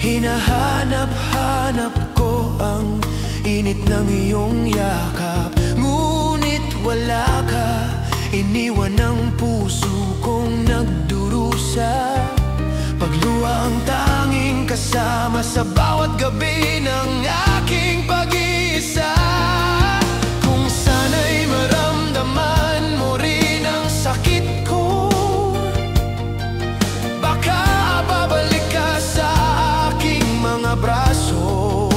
Hinahanap-hanap ko ang init ng iyong yakap, ngunit wala ka. Iniwan ang puso kong nagdurusa. Pagluha ang tanging kasama sa bawat gabi ng aking pag-iisa. Kung sana'y maramdaman mo rin ang sakit ko, baka babalik ka sa aking mga braso.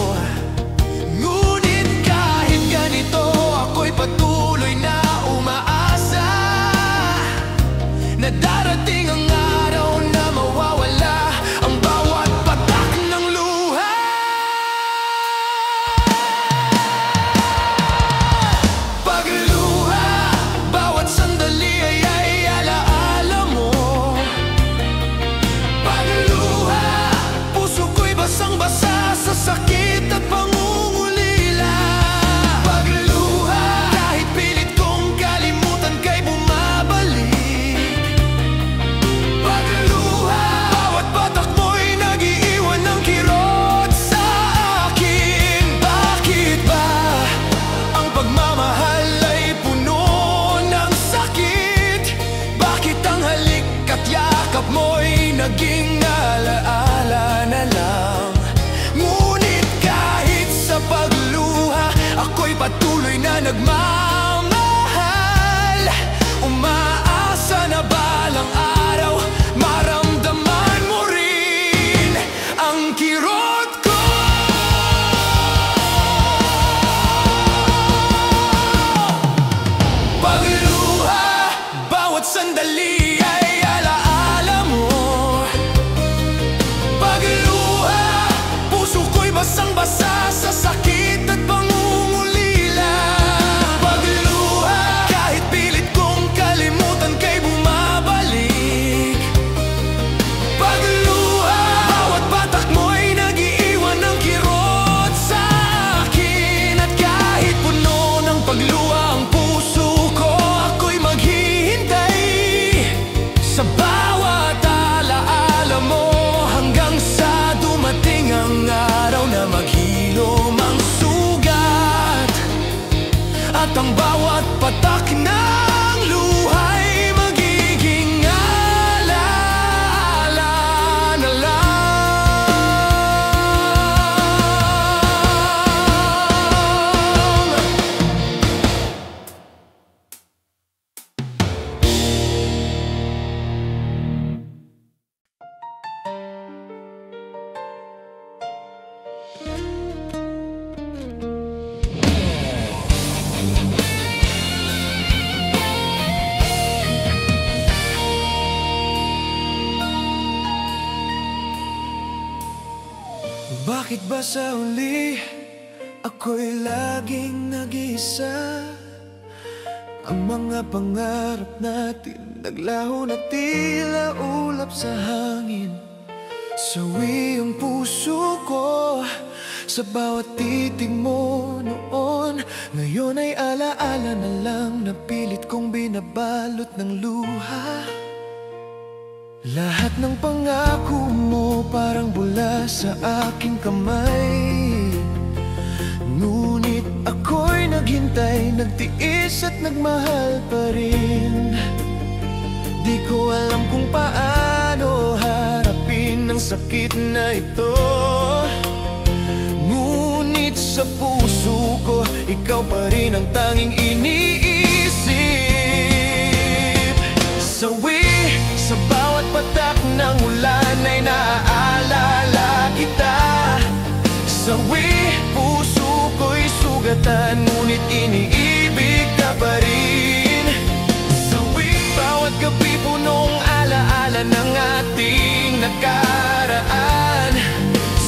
Ngunit kahit ganito, ako'y patuloy na umaasa na darating ang araw na mawawala ang bawat patak ng luha. Pagluha, bawat sandali ay alaala mo. Pagluha, puso ko'y basang-basa sa sakit at pangungulila. Pagluha, kahit pilit kong kalimutan kay bumabalik. Pagluha, bawat batak mo'y nag-iiwan ng kirot sa akin. Bakit ba ang pagmamahal ay puno ng sakit? Bakit ang halik at yakap mo'y naging alaala na lang? Ngunit kahit sa pagluha, ako'y patuloy na nagmamahal. Umaasa na balang araw maramdaman mo rin ang kirot ko. Pagluha, bawat sandali ay alaala mo. Pagluha, puso ko'y basang-basa sa sakit at pangungulila. Pagluha, kahit pilit kong kalimutan kay bumabalik. Pagluha, bawat batak mo'y nag-iiwan ng kirot sa akin. At kahit puno ng pagluha ang puso ko, ako'y maghihintay sa bawat alaala mo, hanggang sa dumating ang araw na maghilom ang sugat. At ang bawat patak ng luha'y magiging alaala na lang. Bakit ba sa uli ako'y laging nag-iisa? Ang mga pangarap natin naglaho na tila ulap sa hangin. Sawi ang puso ko sa bawat titig mo noon. Ngayon ay alaala na lang na pilit kong binabalot ng luha. Lahat ng pangako mo parang bula sa aking kamay. Ngunit ako'y naghintay, nagtiis at nagmahal pa rin. Di ko alam kung paano harapin ang sakit na ito. Ngunit sa puso ko, ikaw pa rin ang tanging iniisip. Sawi sa bawat patak ng ulan ay naaalala kita. Sawi, puso ko'y sugatan, ngunit iniibig ka pa rin. Sawi, bawat gabi punong alaala ng ating nakaraan.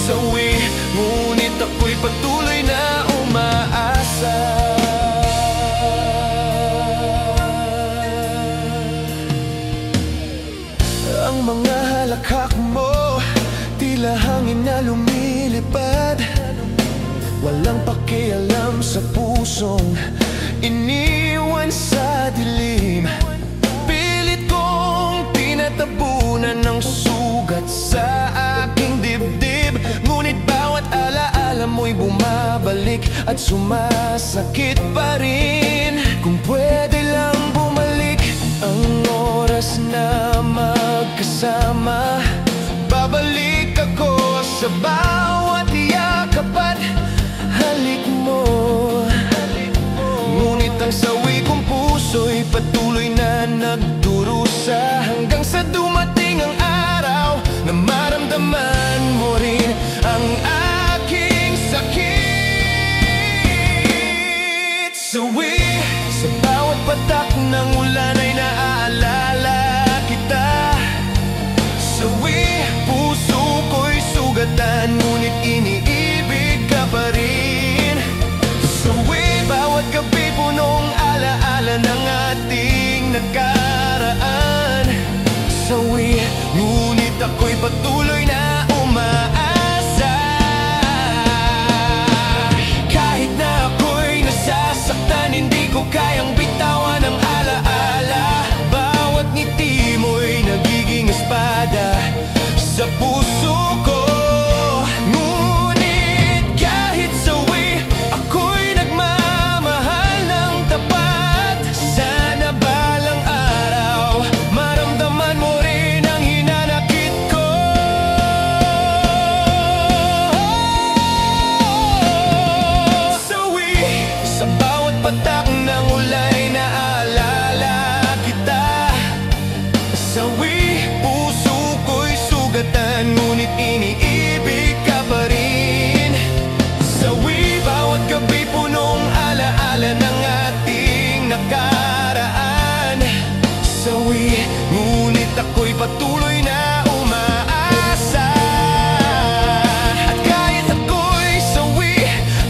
Sawi, ngunit ako'y patuloy na umaasa. Ang mga halakhak mo, tila hangin na lumilipad. Walang pakialam sa pusong iniwan sa dilim. Pilit kong tinatabunan ng sugat sa aking dibdib. Ngunit bawat alaala mo'y bumabalik at sumasakit pa rin. Kung pwede lang bumalik ang oras na magkasama, babalik ako sa bawat yakap at halik mo. Ngunit ang sawi kong puso'y patuloy na nagdurusa, hanggang sa dumating ang araw na maramdaman mo rin ang aking sakit. Sawi, sa bawat patak ng ulan ay naaalala kita. Sawi, puso ko'y sugatan, ngunit iniibig ka pa rin. Sawi, bawat gabi punong alaala ng ating nakaraan. Sawi, ngunit ako'y patuloy na umaasa. Kahit na ako'y nasasaktan, hindi ko kayang bitawan ang alaala. Bawat ngiti mo'y nagiging espada sa puso ko. Ngunit kahit sawi, ako'y nagmamahal ng tapat. Sana balang araw maramdaman mo rin ang hinanakit ko. Sawi, sa bawat patak ng ulay naaalala kita. Sawi, puso ko'y sugatan, ngunit iniibig ka pa rin. Sawi, bawat gabi punong alaala ng ating nakaraan. Sawi, ngunit ako'y patuloy na umaasa. At kahit ako'y sawi,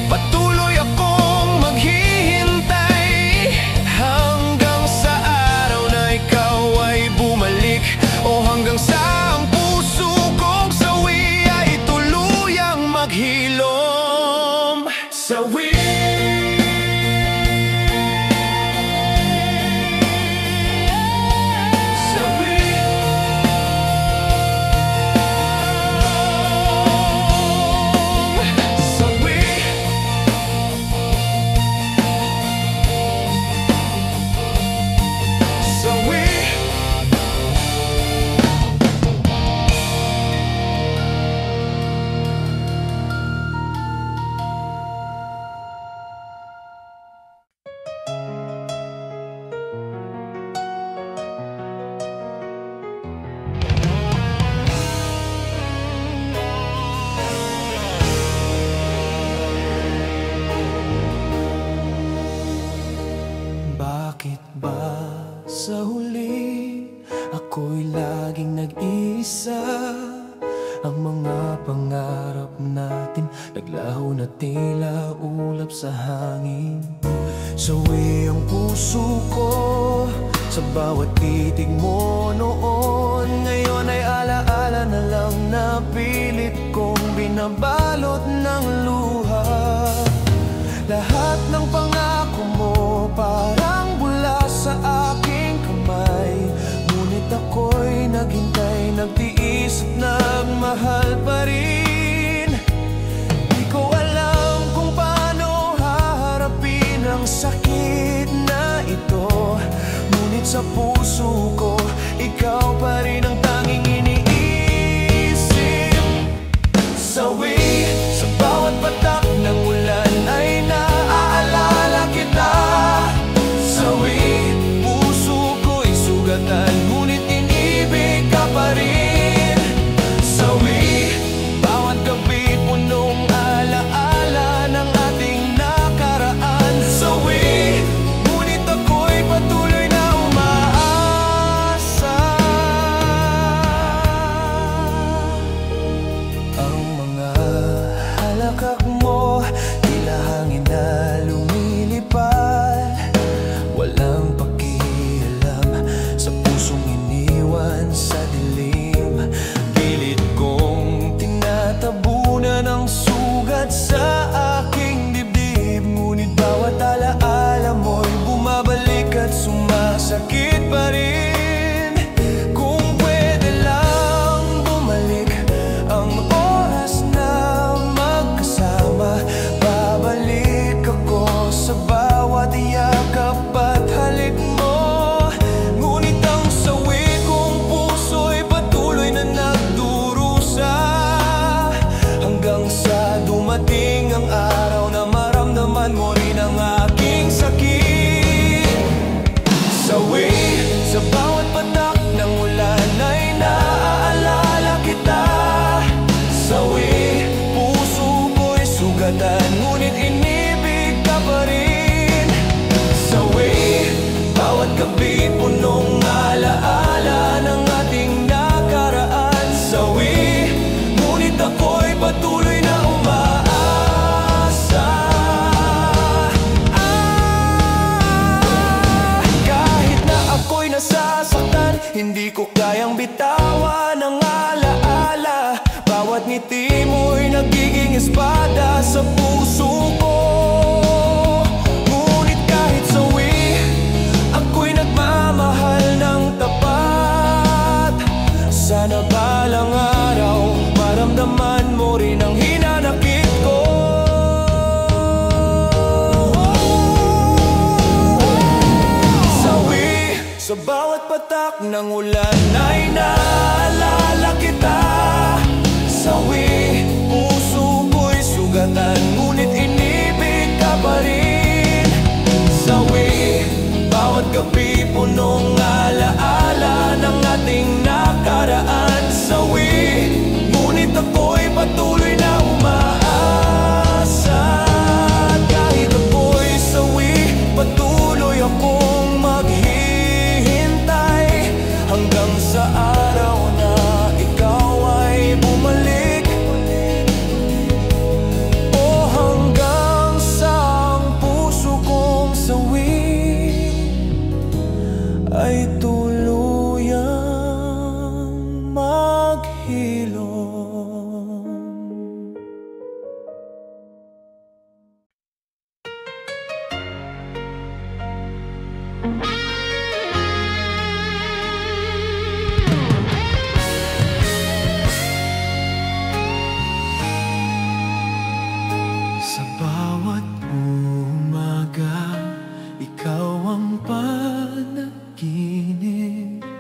patuloy akong maghihintay, hanggang sa araw na ikaw ay bumalik, o hanggang sa ang puso kong sawi ay tuluyang maghilom. Sawi, sawi, sawi, sawi. Bakit ba sa huli ako'y laging nag-iisa? Ang mga pangarap natin naglaho na tila ulap sa hangin. Sawi ang puso ko sa bawat titig mo noon. Ngayon ay alaala na lang na pilit kong binabalot ng luha. Lahat ng pangako mo parang bula sa aking kamay. Ngunit ako'y naghintay mahal pa rin. Di ko alam kung paano haharapin ang sakit na ito, ngunit sa puso ko, ikaw pa rin ang tanging iniisip. Sawi sa bawat patak ng ulan ay naaalala kita. Sawi, puso ko'y sugatan, ngunit inibig ka pa rin. Sawi, bawat gabi punong alaala ng ating nakaraan. Sawi, ngunit ako'y patuloy na umaasa. Ang mga halakak mo, tila hangin na lumilipad, walang pakialam sa pusong iniwan sa dilim. Pilit kong tinatabunan ang sugat sa aking dibdib, ngunit bawat alaala mo'y bumabalik at sumasakit pa rin. Kung pwede lang bumalik ang oras na magkasama, babalik ako sa bawat yakap at halik mo. Ngunit ang sawi kong puso'y patuloy na nagdurusa, hanggang sa dumating ang araw na maramdaman mo rin ang aking sakit. Sawi, sa bawat patak ng ulan ay naaalala kita. Sawi, puso ko'y sugatan, ngunit inibig ka pa rin. Sawi, bawat gabi punong alaala ng ating nakaraan. Sawi, ngunit ako'y patuloy na umaasa. Kahit na ako'y nasasaktan, hindi ko kayang bitawan ang alaala. Bawat ngiti mo'y nagiging espada sa puso ko. Ngunit kahit sawi, ako'y nagmamahal ng tapat. Sana balang araw maramdaman mo rin ang hinanakit ko. Sawi, sa bawat patak ng ulan ay naalala kita. Sawi, puso ko'y sugatan, ngunit inibig ka pa rin. Sawi, bawat gabi punong alaala ng ating nakaraan. Sawi, ngunit ako'y patuloy na umaasa. Kahit ako'y sawi, patuloy akong maghihintay, hanggang sa araw na ikaw ay bumalik. O hanggang sa ang puso kong sawi ay tuluyang maghilom. Sa bawat umaga, ikaw ang panaginip,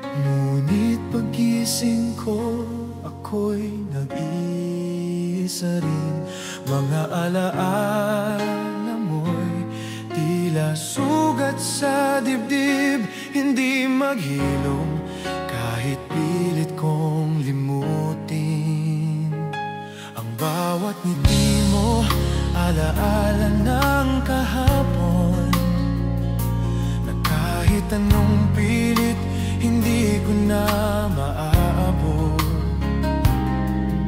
ngunit pagising ko, ako'y nag-iisa rin. Mga alaala mo'y tila sugat sa dibdib, hindi maghilom kahit pilit kong limutin. Ang bawat ngiti mo, alaala ng kahapon, na kahit anong pilit, hindi ko na maaabot.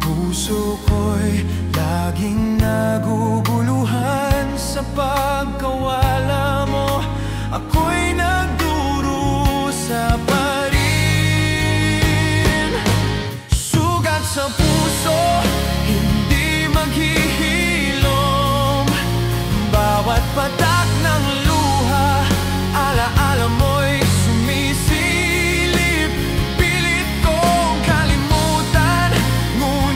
Puso ko'y laging naguguluhan sa pagkawala mo. Ako'y nagdurusa pa rin. Sugat sa puso, hindi maghihilom. Bawat patak ng luha, alaala mo'y sumisilip. Pilit kong kalimutan, ngunit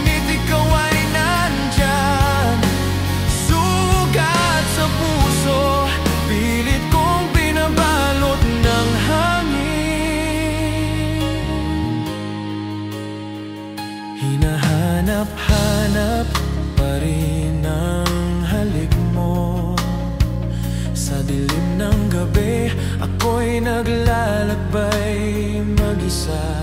ko'y naglalakbay mag-isa.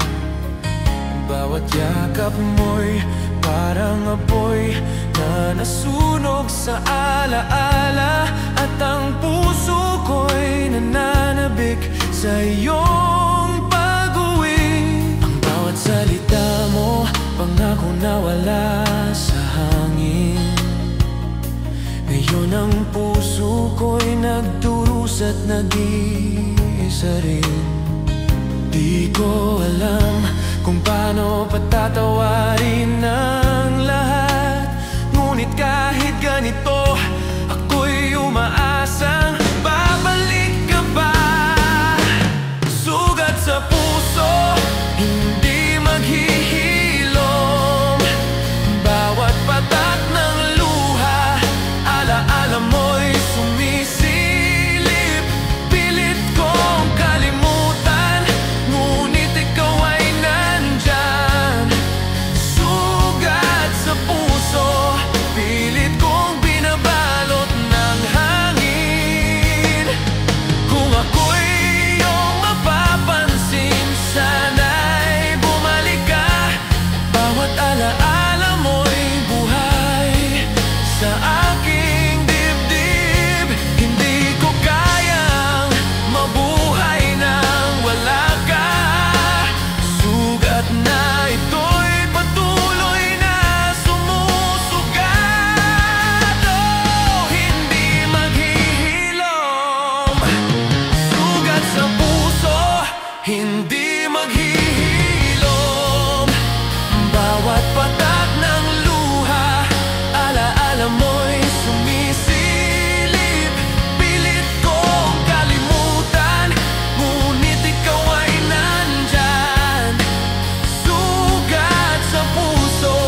Bawat yakap mo'y parang apoy na nasunog sa alaala. At ang puso ko'y nananabik sa iyong pag-uwi. Ang bawat salita mo, pangako na wala sa hangin. Ngayon ang puso ko'y nagdurusa at nag-iisa rin. Di ko alam kung paano patatawarin ang lahat, ngunit kahit ganito, ako'y umaasang babalik ka pa. Sugat sa puso, hindi maghihilom. Bawat patak ng luha, alaala mo'y sumisilip. Pilit kong kalimutan, ngunit ikaw ay nandyan. Sugat sa puso, pilit kong binabalot ng hangin. Kung ako'y iyong mapapansin, sana'y bumalik ka. Bawat alaala mo'y buhay sa aking dibdib. Hindi ko kayang mabuhay nang wala ka. Sugat na ito'y patuloy na sumusugat. Oh, hindi maghihilom. Sugat sa puso, hindi maghihilom. Bawat patak ng luha, alaala mo'y sumisilip. Pilit kong kalimutan, ngunit ikaw ay nandyan. Sugat sa puso,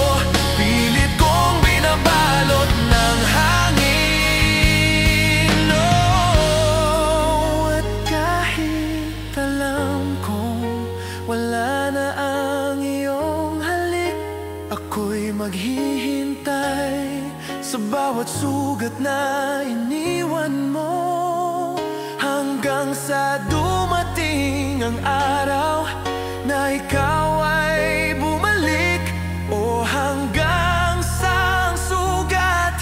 pilit kong binabalot ng hangin. Oh, at kahit alam kong wala na ang iyong halik, ako'y maghihintay sa bawat sugat na iniwan mo, hanggang sa dumating ang araw na ikaw ay bumalik. O hanggang sa ang sugat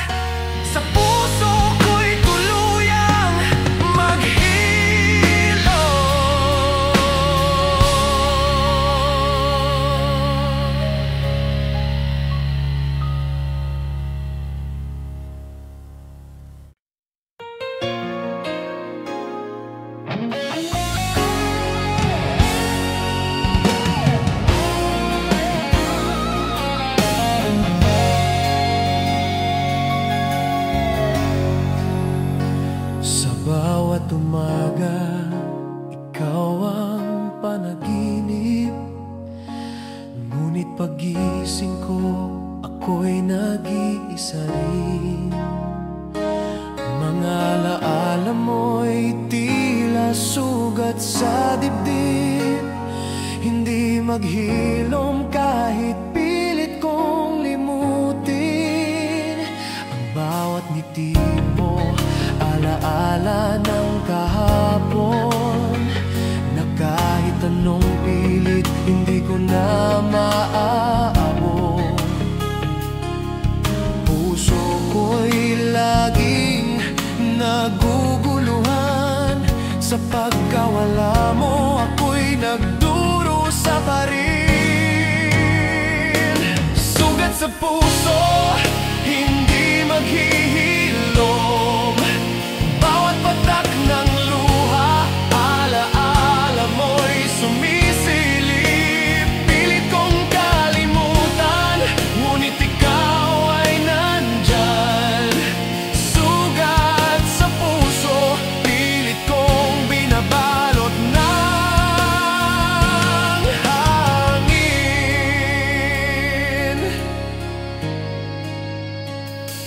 sa puso ko'y tuluyang maghilom. Sa bawat umaga, ikaw ang panaginip. Ngunit pagising ko, ako'y nag-iisa rin. Mga alaala mo'y tila sugat sa dibdib. Hindi maghilom kahit pilit kong limutin. Ang bawat ngiti mo, alaala ng kahapon, na kahit anong pilit, hindi ko na maaabot. Puso ko'y laging naguguluhan. Sa pagkawala mo, ako'y nagdurusa pa rin. Sugat sa puso, hindi maghihilom. Bawat patak ng luha, alaala mo'y sumisilip. Pilit kong kalimutan, ngunit ikaw ay nandyan. Sugat sa puso, pilit kong binabalot ng hangin.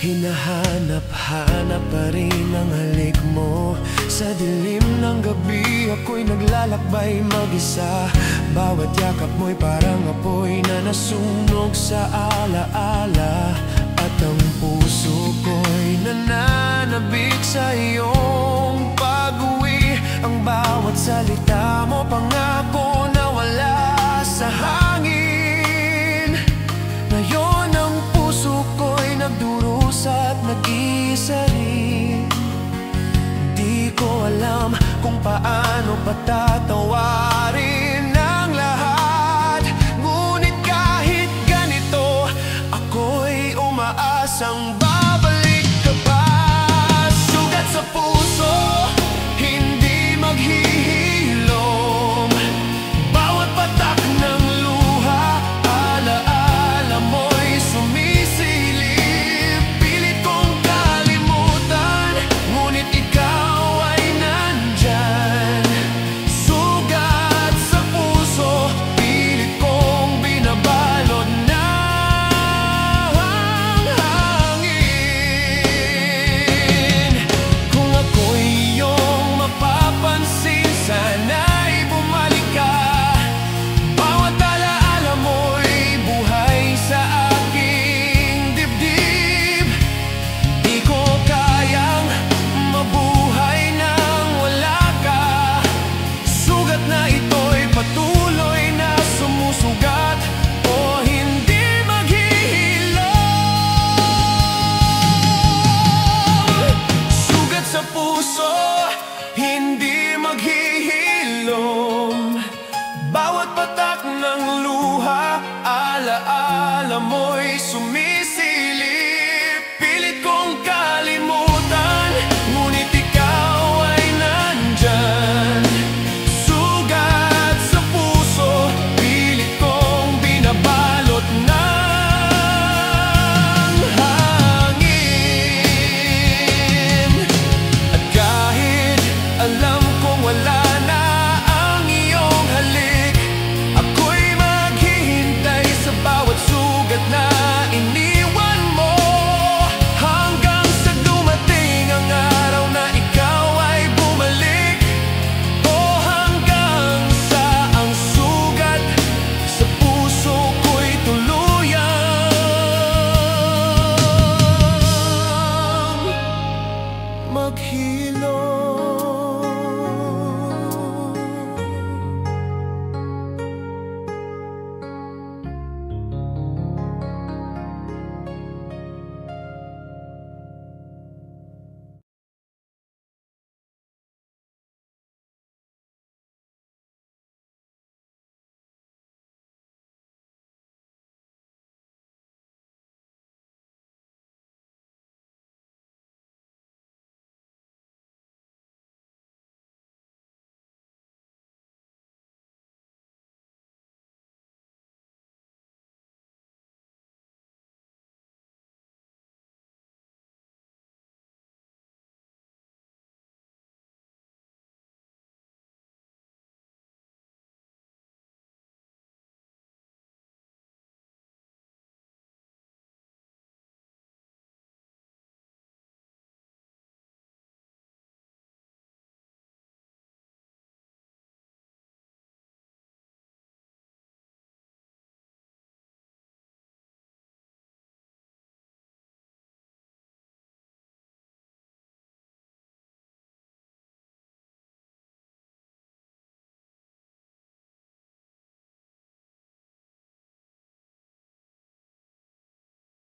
Hinahanap-hanap pa rin ang halik mo. Sa dilim ng gabi, ako'y naglalakbay mag-isa. Bawat yakap mo'y parang apoy na nasunog sa alaala. At ang puso ko'y nananabik sa iyong pag-uwi. Ang bawat salita mo, pangako na wala sa hangin. Ngayon ang puso ko'y nagdurusa at nag-iisa rin. Di ko alam kung paano patatawarin ang lahat, ngunit kahit ganito, ako'y umaasang babalik ka pa. Sugat sa puso,